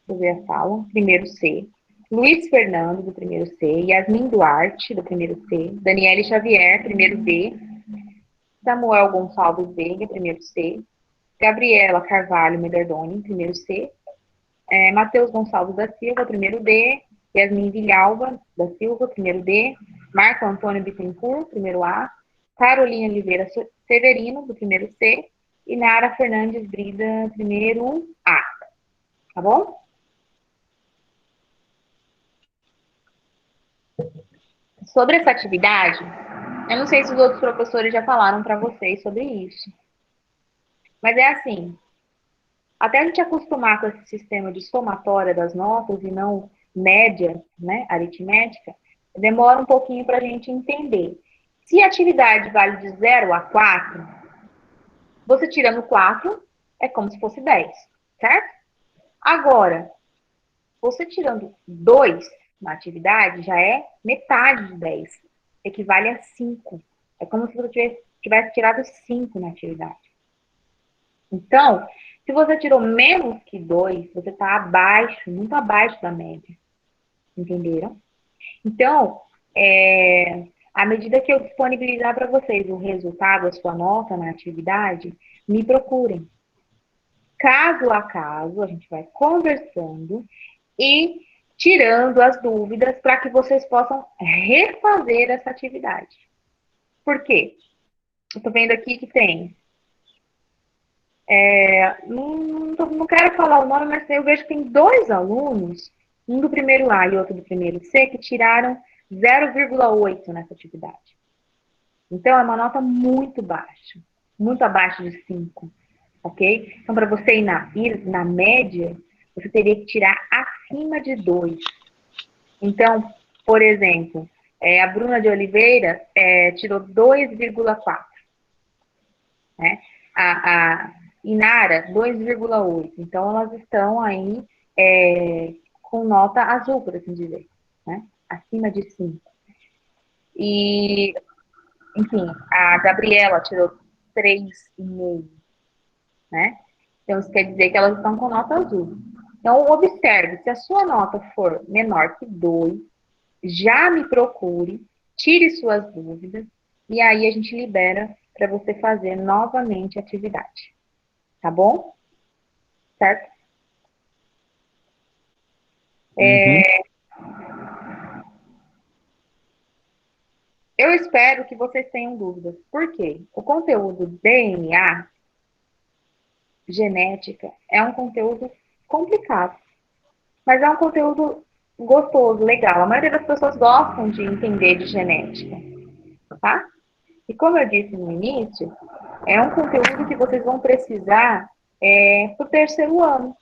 eu ver a sala. Primeiro C. Luiz Fernando, do primeiro C. Yasmin Duarte, do primeiro C. Daniele Xavier, primeiro D. Samuel Gonçalves Veiga, primeiro C. Gabriela Carvalho Medardoni, primeiro C. Matheus Gonçalves da Silva, primeiro D. Yasmin Vilhalba da Silva, primeiro D. Marco Antônio Bittencourt, primeiro A. Carolina Oliveira Severino, do primeiro C. E Nara Fernandes Brida, primeiro A. Tá bom? Sobre essa atividade, eu não sei se os outros professores já falaram para vocês sobre isso. Mas é assim, até a gente acostumar com esse sistema de somatória das notas e não média, né, aritmética, demora um pouquinho para a gente entender. Se a atividade vale de 0 a 4, você tirando 4, é como se fosse 10, certo? Agora, você tirando 2 na atividade, já é metade de 10, equivale a 5. É como se você tivesse tirado 5 na atividade. Então, se você tirou menos que 2, você está abaixo, muito abaixo da média. Entenderam? Então, à medida que eu disponibilizar para vocês o resultado, a sua nota na atividade, me procurem. Caso a caso, a gente vai conversando e tirando as dúvidas para que vocês possam refazer essa atividade. Por quê? Eu estou vendo aqui que tem... não quero falar o nome, mas eu vejo que tem 2 alunos, um do primeiro A e outro do primeiro C, que tiraram 0,8 nessa atividade. Então, é uma nota muito baixa, muito abaixo de 5, ok? Então, para você ir na média, você teria que tirar acima de 2. Então, por exemplo, a Bruna de Oliveira tirou 2,4, né? A Inara, 2,8. Então, elas estão aí com nota azul, por assim dizer, né? Acima de 5. E, enfim, a Gabriela tirou 3,5, né? Então, isso quer dizer que elas estão com nota azul. Então, observe, se a sua nota for menor que 2, já me procure, tire suas dúvidas, e aí a gente libera para você fazer novamente a atividade. Tá bom? Certo? Eu espero que vocês tenham dúvidas. Por quê? O conteúdo DNA, genética, é um conteúdo complicado. Mas é um conteúdo gostoso, legal. A maioria das pessoas gostam de entender de genética, tá? E como eu disse no início, é um conteúdo que vocês vão precisar para o terceiro ano.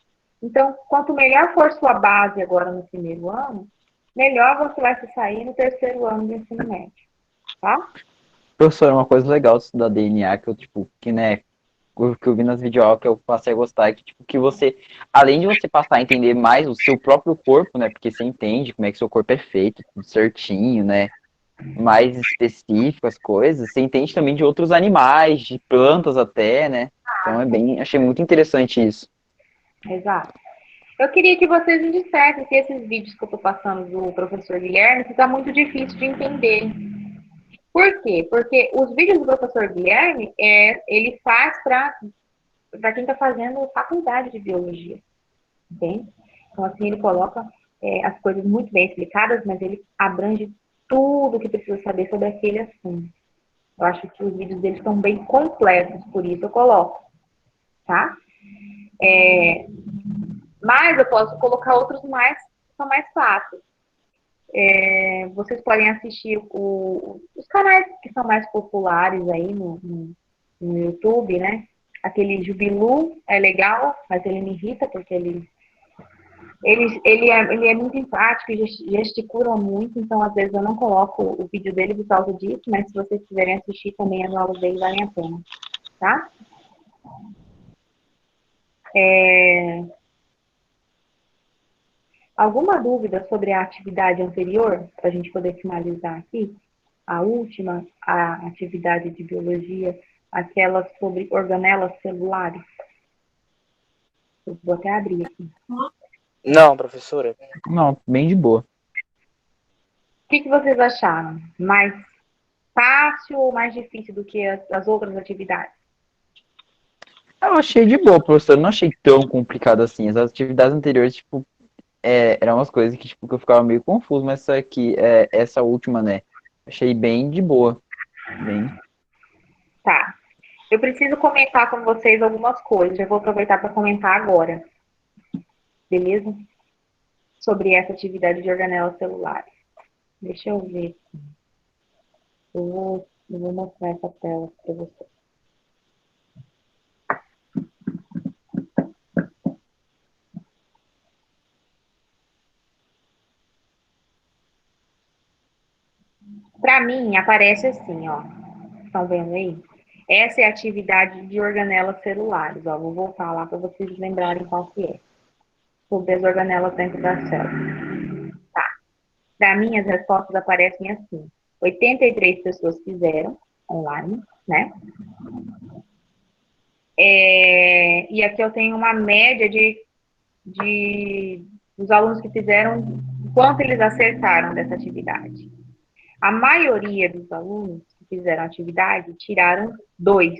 Então, quanto melhor for sua base agora no primeiro ano, melhor você vai se sair no terceiro ano do ensino médio, tá? Professor, uma coisa legal disso da DNA que eu, tipo, que eu vi nas videoaulas que eu passei a gostar é que, tipo, que você, além de você passar a entender mais o seu próprio corpo, né, porque você entende como é que seu corpo é feito, tudo certinho, né, mais específico as coisas, você entende também de outros animais, de plantas até, né, então achei muito interessante isso. Exato. Eu queria que vocês me dissessem se esses vídeos que eu estou passando do professor Guilherme está muito difícil de entender. Por quê? Porque os vídeos do professor Guilherme, ele faz para quem está fazendo faculdade de biologia, entende? Então, assim, ele coloca as coisas muito bem explicadas, mas ele abrange tudo o que precisa saber sobre aquele assunto. Eu acho que os vídeos dele estão bem completos, por isso eu coloco, tá? Mas eu posso colocar outros que são mais fáceis. Vocês podem assistir os canais que são mais populares aí no YouTube, né? Aquele Jubilu é legal, mas ele me irrita porque ele é muito empático e gesticula muito, então às vezes eu não coloco o vídeo dele por causa disso, mas se vocês quiserem assistir também as aulas dele valem a pena, tá? Alguma dúvida sobre a atividade anterior, para a gente poder finalizar aqui? A última, a atividade de biologia, aquela sobre organelas celulares. Eu vou até abrir aqui. Não, professora. Não, bem de boa. O que vocês acharam? Mais fácil ou mais difícil do que as outras atividades? Eu achei de boa, professor. Eu não achei tão complicado assim. As atividades anteriores, tipo, eram umas coisas que, tipo, que eu ficava meio confuso, mas essa aqui, essa última, né? Achei bem de boa. Bem. Tá. Eu preciso comentar com vocês algumas coisas. Eu vou aproveitar para comentar agora, beleza? Sobre essa atividade de organelas celulares. Deixa eu ver. Eu vou mostrar essa tela para vocês. Para mim, aparece assim, ó. Estão vendo aí? Essa é a atividade de organelas celulares. Ó, vou voltar lá para vocês lembrarem qual que é. Sobre as organelas dentro da célula. Para mim, as respostas aparecem assim. 83 pessoas fizeram online, né? E aqui eu tenho uma média dos alunos que fizeram, quanto eles acertaram dessa atividade. A maioria dos alunos que fizeram a atividade tiraram 2,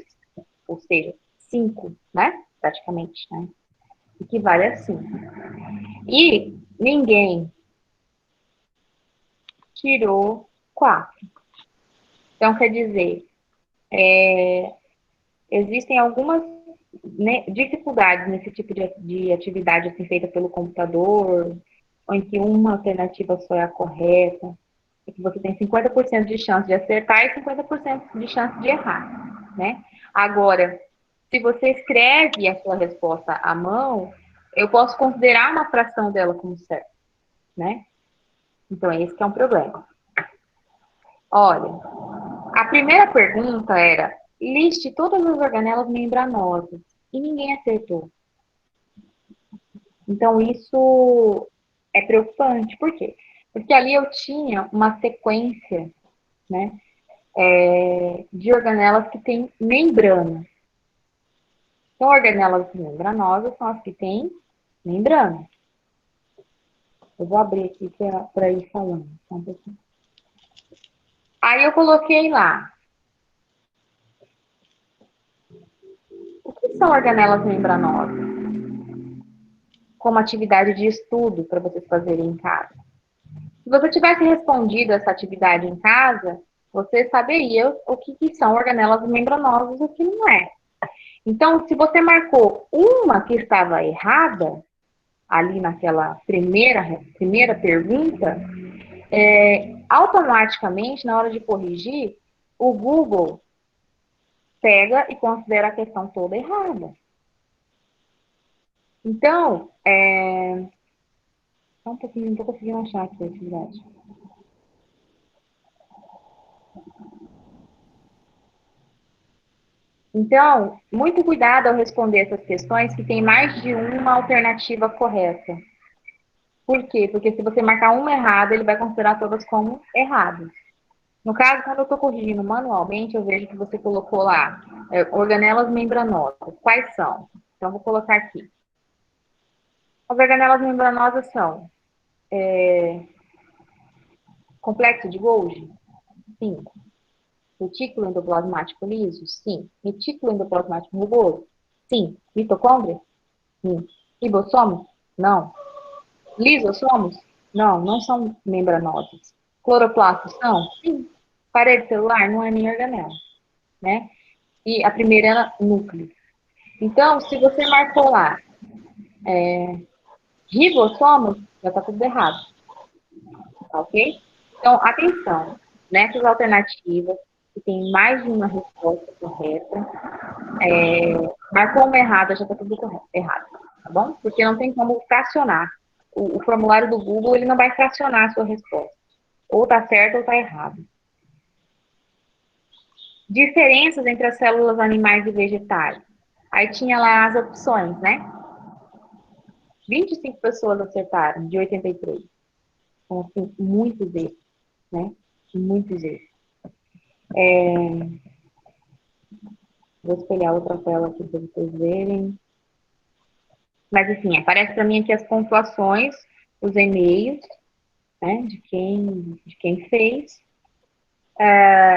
ou seja, 5, né? Praticamente, né? Equivale a 5. E ninguém tirou 4. Então, quer dizer, existem algumas, né, dificuldades nesse tipo de atividade assim, feita pelo computador, ou em que uma alternativa só é a correta, e que você tem 50% de chance de acertar e 50% de chance de errar, né? Agora, se você escreve a sua resposta à mão, eu posso considerar uma fração dela como certa, né? Então, esse que é um problema. Olha, a primeira pergunta era: liste todas as organelas membranosas. E ninguém acertou. Então, isso é preocupante. Por quê? Porque ali eu tinha uma sequência, né, de organelas que têm membrana. Então, organelas membranosas são as que têm membrana. Eu vou abrir aqui para ir falando. Aí eu coloquei lá. O que são organelas membranosas? Como atividade de estudo para vocês fazerem em casa. Se você tivesse respondido essa atividade em casa, você saberia o que são organelas membranosas e o que não é. Então, se você marcou uma que estava errada, ali naquela primeira pergunta, automaticamente, na hora de corrigir, o Google pega e considera a questão toda errada. Então, só um pouquinho, não estou conseguindo achar aqui a atividade. Então, muito cuidado ao responder essas questões que tem mais de uma alternativa correta. Por quê? Porque se você marcar uma errada, ele vai considerar todas como erradas. No caso, quando eu estou corrigindo manualmente, eu vejo que você colocou lá organelas membranosas. Quais são? Então, vou colocar aqui. As organelas membranosas são complexo de Golgi? Sim. Retículo endoplasmático liso? Sim. Retículo endoplasmático rugoso? Sim. Mitocôndria? Sim. Ribossomos? Não. Lisossomos? Não, não são membranosas. Cloroplastos são? Sim. Parede celular não é nem organela, né? E a primeira era núcleo. Então, se você marcou lá ribossomos, já está tudo errado, tá ok? Então, atenção, nessas alternativas, que tem mais de uma resposta correta, marcou uma errada, já está tudo errado, tá bom? Porque não tem como fracionar. O formulário do Google, ele não vai fracionar a sua resposta. Ou tá certo ou tá errado. Diferenças entre as células animais e vegetais. Aí tinha lá as opções, né? 25 pessoas acertaram, de 83. Então, assim, muitos erros, né? Muitos erros. Vou espelhar outra tela aqui para vocês verem. Mas, assim, aparece para mim aqui as pontuações, os e-mails, né? De quem fez.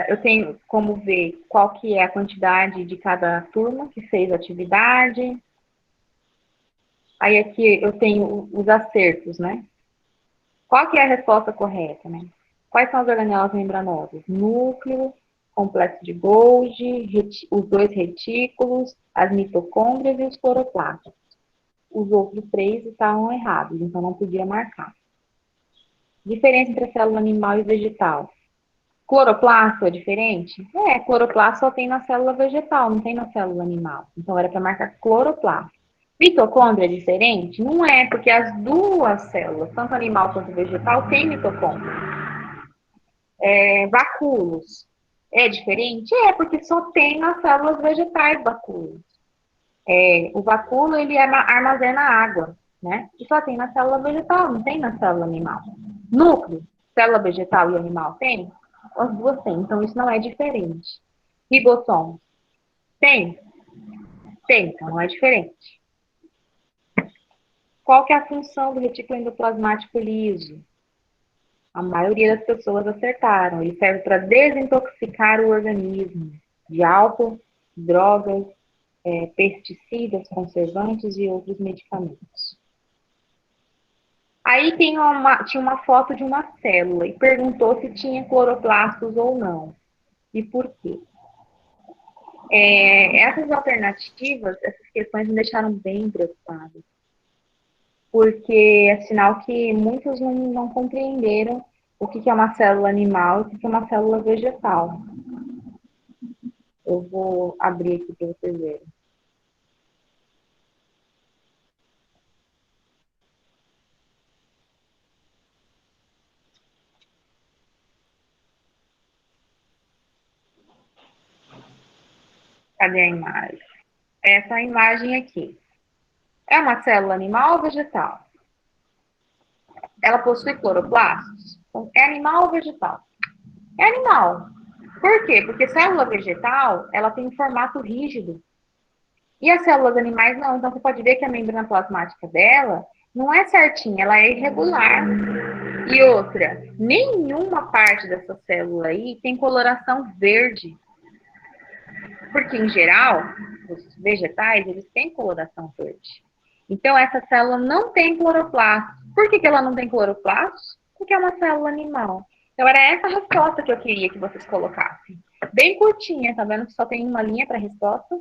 Eu tenho como ver qual que é a quantidade de cada turma que fez a atividade. Aí aqui eu tenho os acertos, né? Qual que é a resposta correta, né? Quais são as organelas membranosas? Núcleo, complexo de Golgi, os dois retículos, as mitocôndrias e os cloroplastos. Os outros três estavam errados, então não podia marcar. Diferença entre a célula animal e vegetal. Cloroplasto é diferente? Cloroplasto só tem na célula vegetal, não tem na célula animal. Então era para marcar cloroplasto. Mitocôndria é diferente? Não é, porque as duas células, tanto animal quanto vegetal, têm mitocôndria. Vacúolos é diferente? É, porque só tem nas células vegetais vacúolos. O vacúolo, ele armazena água, né? E só tem na célula vegetal, não tem na célula animal. Núcleo, célula vegetal e animal tem? As duas têm, então isso não é diferente. Ribossomo, tem? Tem, então não é diferente. Qual que é a função do retículo endoplasmático liso? A maioria das pessoas acertaram. Ele serve para desintoxicar o organismo de álcool, drogas, pesticidas, conservantes e outros medicamentos. Aí tinha uma foto de uma célula e perguntou se tinha cloroplastos ou não. E por quê? Essas alternativas, essas questões me deixaram bem preocupada. Porque é sinal que muitos não compreenderam o que é uma célula animal e o que é uma célula vegetal. Eu vou abrir aqui para vocês verem. Cadê a imagem? Essa imagem aqui. É uma célula animal ou vegetal? Ela possui cloroplastos? É animal ou vegetal? É animal. Por quê? Porque célula vegetal, ela tem um formato rígido. E as células animais não. Então, você pode ver que a membrana plasmática dela não é certinha, ela é irregular. E outra, nenhuma parte dessa célula aí tem coloração verde. Porque, em geral, os vegetais, eles têm coloração verde. Então, essa célula não tem cloroplasto. Por que ela não tem cloroplasto? Porque é uma célula animal. Então, era essa a resposta que eu queria que vocês colocassem. Bem curtinha, tá vendo que só tem uma linha para a resposta?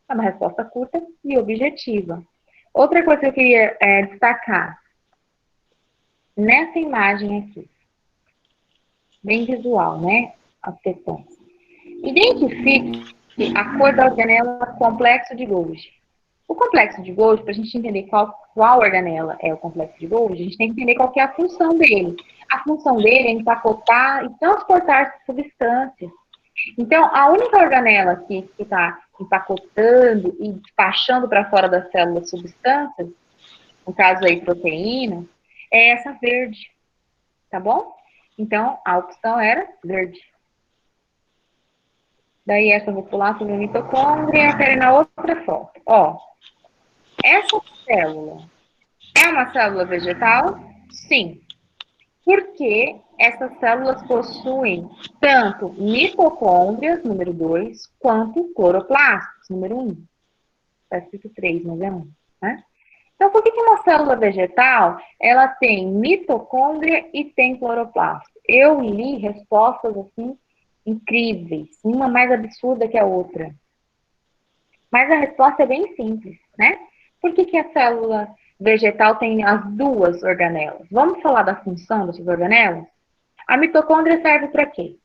É uma resposta curta e objetiva. Outra coisa que eu queria destacar. Nessa imagem aqui. Bem visual, né? As questões. Identifique a cor da organela complexo de Golgi. O complexo de Golgi, para a gente entender qual organela é o complexo de Golgi, a gente tem que entender qual que é a função dele. A função dele é empacotar e transportar substâncias. Então, a única organela que está empacotando e despachando para fora da célula substâncias, no caso aí proteína, é essa verde, tá bom? Então, a opção era verde. Daí essa eu vou pular sobre a mitocôndria, eu quero ir na outra foto. Ó, essa célula é uma célula vegetal? Sim. Porque essas células possuem tanto mitocôndrias, número 2, quanto cloroplastos, número 1. Está escrito 3, mas é 1. Né? Então, por que uma célula vegetal ela tem mitocôndria e tem cloroplasto? Eu li respostas assim incríveis, uma mais absurda que a outra. Mas a resposta é bem simples, né? Por que a célula vegetal tem as duas organelas? Vamos falar da função dessas organelas? A mitocôndria serve para quê?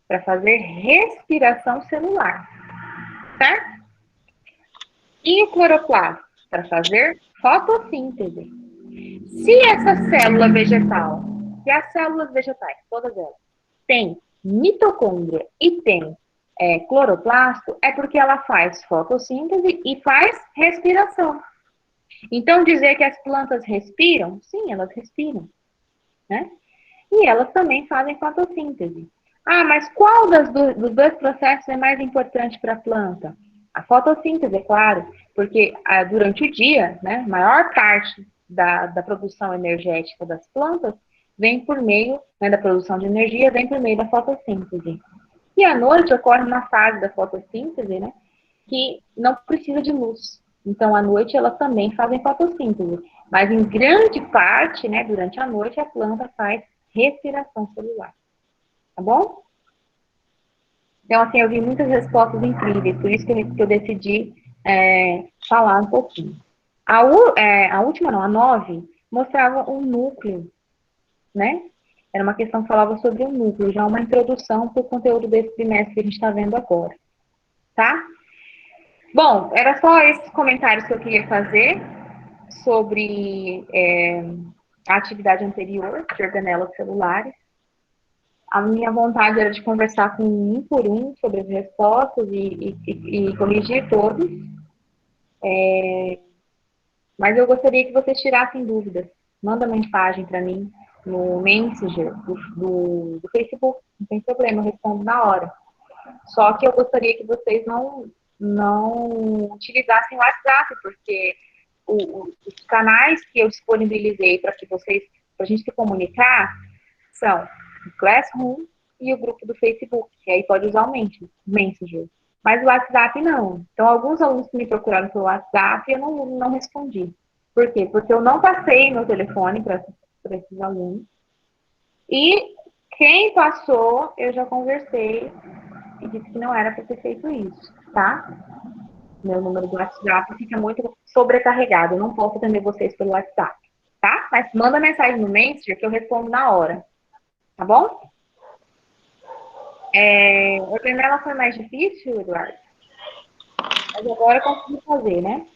Para fazer respiração celular, certo? E o cloroplasto? Para fazer fotossíntese. Se essa célula vegetal, se as células vegetais, todas elas, têm mitocôndria e tem cloroplasto, é porque ela faz fotossíntese e faz respiração. Então, dizer que as plantas respiram? Sim, elas respiram. Né? E elas também fazem fotossíntese. Ah, mas qual dos dois processos é mais importante para a planta? A fotossíntese, é claro, porque durante o dia, né, a maior parte da produção energética das plantas vem por meio, né, da produção de energia, vem por meio da fotossíntese. E à noite ocorre uma fase da fotossíntese, né, que não precisa de luz. Então, à noite, elas também fazem fotossíntese. Mas, em grande parte, né, durante a noite, a planta faz respiração celular. Tá bom? Então, assim, eu vi muitas respostas incríveis, por isso que eu decidi falar um pouquinho. A última, não, a 9, mostrava um núcleo, né? Era uma questão que falava sobre o núcleo, já uma introdução para o conteúdo desse trimestre que a gente está vendo agora, tá? Bom, era só esses comentários que eu queria fazer sobre a atividade anterior de organelas celulares. A minha vontade era de conversar com um por um sobre as respostas e corrigir todos. Mas eu gostaria que vocês tirassem dúvidas. Manda mensagem para mim no Messenger do Facebook. Não tem problema, eu respondo na hora. Só que eu gostaria que vocês não utilizassem o WhatsApp, porque os canais que eu disponibilizei para a gente se comunicar, são o Classroom e o grupo do Facebook, que aí pode usar o Messenger. Mas o WhatsApp não. Então, alguns alunos que me procuraram pelo WhatsApp, eu não respondi. Por quê? Porque eu não passei meu telefone para esses alunos. E quem passou, eu já conversei e disse que não era para ter feito isso, tá? Meu número do WhatsApp fica muito sobrecarregado. Eu não posso atender vocês pelo WhatsApp, tá? Mas manda mensagem no Messenger que eu respondo na hora. Tá bom? A primeira foi mais difícil, Eduardo? Mas agora eu consegui fazer, né?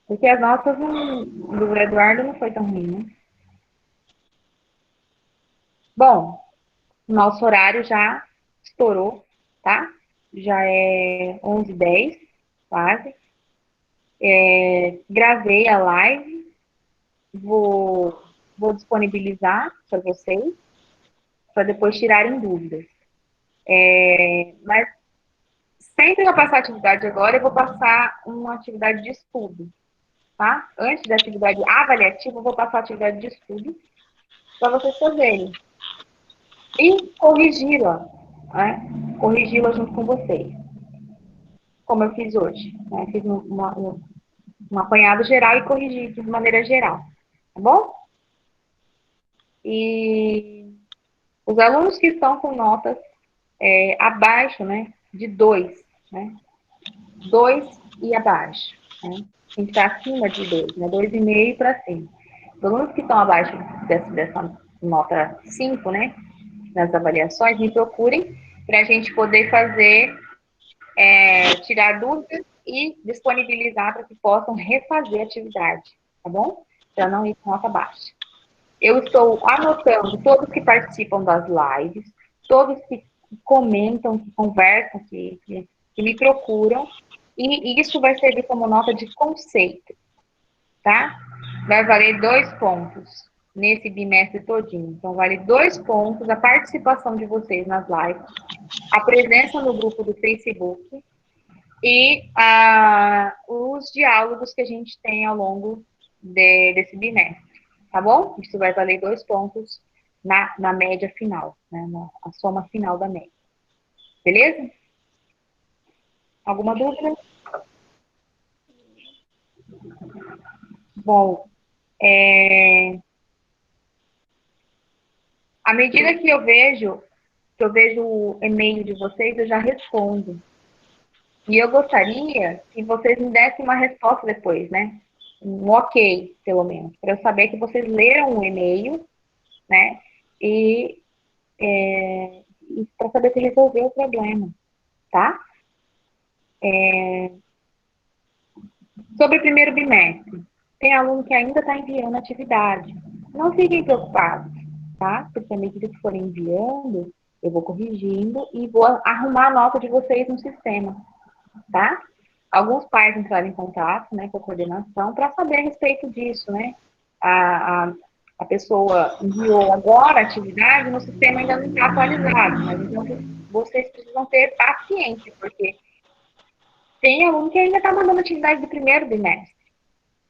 Porque as notas do Eduardo não foi tão ruim, né? Bom, o nosso horário já estourou, tá? Já é 11h10, quase. Gravei a live, vou disponibilizar para vocês, para depois tirarem dúvidas. Mas sempre que eu passar atividade agora, eu vou passar uma atividade de estudo, tá? Antes da atividade avaliativa, eu vou passar a atividade de estudo para vocês fazerem. E corrigi-la, né? Corrigi-la junto com vocês. Como eu fiz hoje, né? Fiz um apanhado geral e corrigi de maneira geral, tá bom? E os alunos que estão com notas abaixo, né, de 2, né? 2 e abaixo, né? Tem que estar acima de 2, né? 2,5 para cima. Os alunos que estão abaixo dessa nota 5, né, nas avaliações, me procurem para a gente poder fazer, tirar dúvidas e disponibilizar para que possam refazer a atividade, tá bom? Para não ir com nota baixa. Eu estou anotando todos que participam das lives, todos que comentam, que conversam, que me procuram, e isso vai servir como nota de conceito, tá? Vai valer 2 pontos nesse bimestre todinho. Então, vale 2 pontos a participação de vocês nas lives, a presença no grupo do Facebook e os diálogos que a gente tem ao longo desse bimestre, tá bom? Isso vai valer 2 pontos na média final, né? A soma final da média. Beleza? Alguma dúvida? Bom, à medida que eu vejo o e-mail de vocês, eu já respondo. E eu gostaria que vocês me dessem uma resposta depois, né? Um ok, pelo menos, para eu saber que vocês leram o e-mail, né? E para saber se resolveu o problema, tá? Sobre o primeiro bimestre, tem aluno que ainda está enviando atividade. Não fiquem preocupados, tá? Porque à medida que forem enviando, eu vou corrigindo e vou arrumar a nota de vocês no sistema, tá? Alguns pais entraram em contato, né, com a coordenação para saber a respeito disso, né? A pessoa enviou agora a atividade, no sistema ainda não está atualizado, mas então vocês precisam ter paciência, porque tem aluno que ainda está mandando atividade do primeiro bimestre,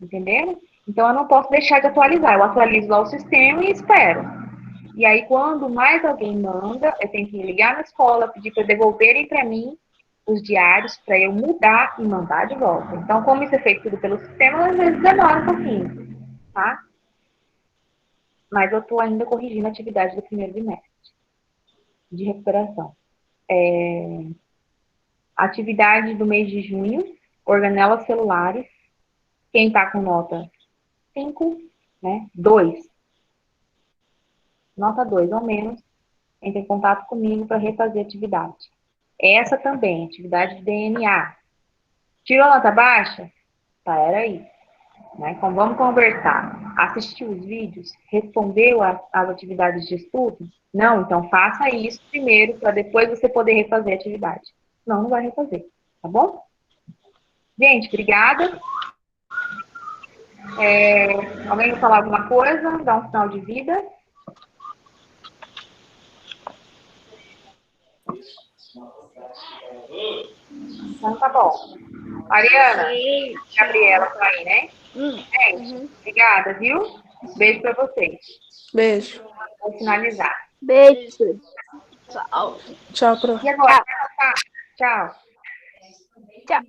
Entendeu? Então, eu não posso deixar de atualizar. Eu atualizo lá o sistema e espero. E aí, quando mais alguém manda, eu tenho que ligar na escola, pedir para devolverem para mim os diários, para eu mudar e mandar de volta. Então, como isso é feito tudo pelo sistema, às vezes demora um pouquinho, tá? Mas eu estou ainda corrigindo a atividade do primeiro bimestre de recuperação. Atividade do mês de junho, organelas celulares. Quem está com nota 5, né? 2, nota 2 ou menos, entre em contato comigo para refazer a atividade. Essa também, atividade de DNA. Tirou nota baixa? Para aí. Né? Então, vamos conversar. Assistiu os vídeos? Respondeu as atividades de estudo? Não? Então, faça isso primeiro, para depois você poder refazer a atividade. Não, não vai refazer. Tá bom? Gente, obrigada. Alguém quer falar alguma coisa? Dar um sinal de vida? Então, tá bom. Mariana, Gabriela, tá aí, né? Gente, obrigada, viu? Beijo pra vocês. Beijo. Vou finalizar. Beijo. Tchau. Tchau, prof. E agora? Tchau. Tchau.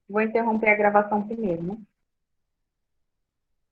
Vou interromper a gravação primeiro, né?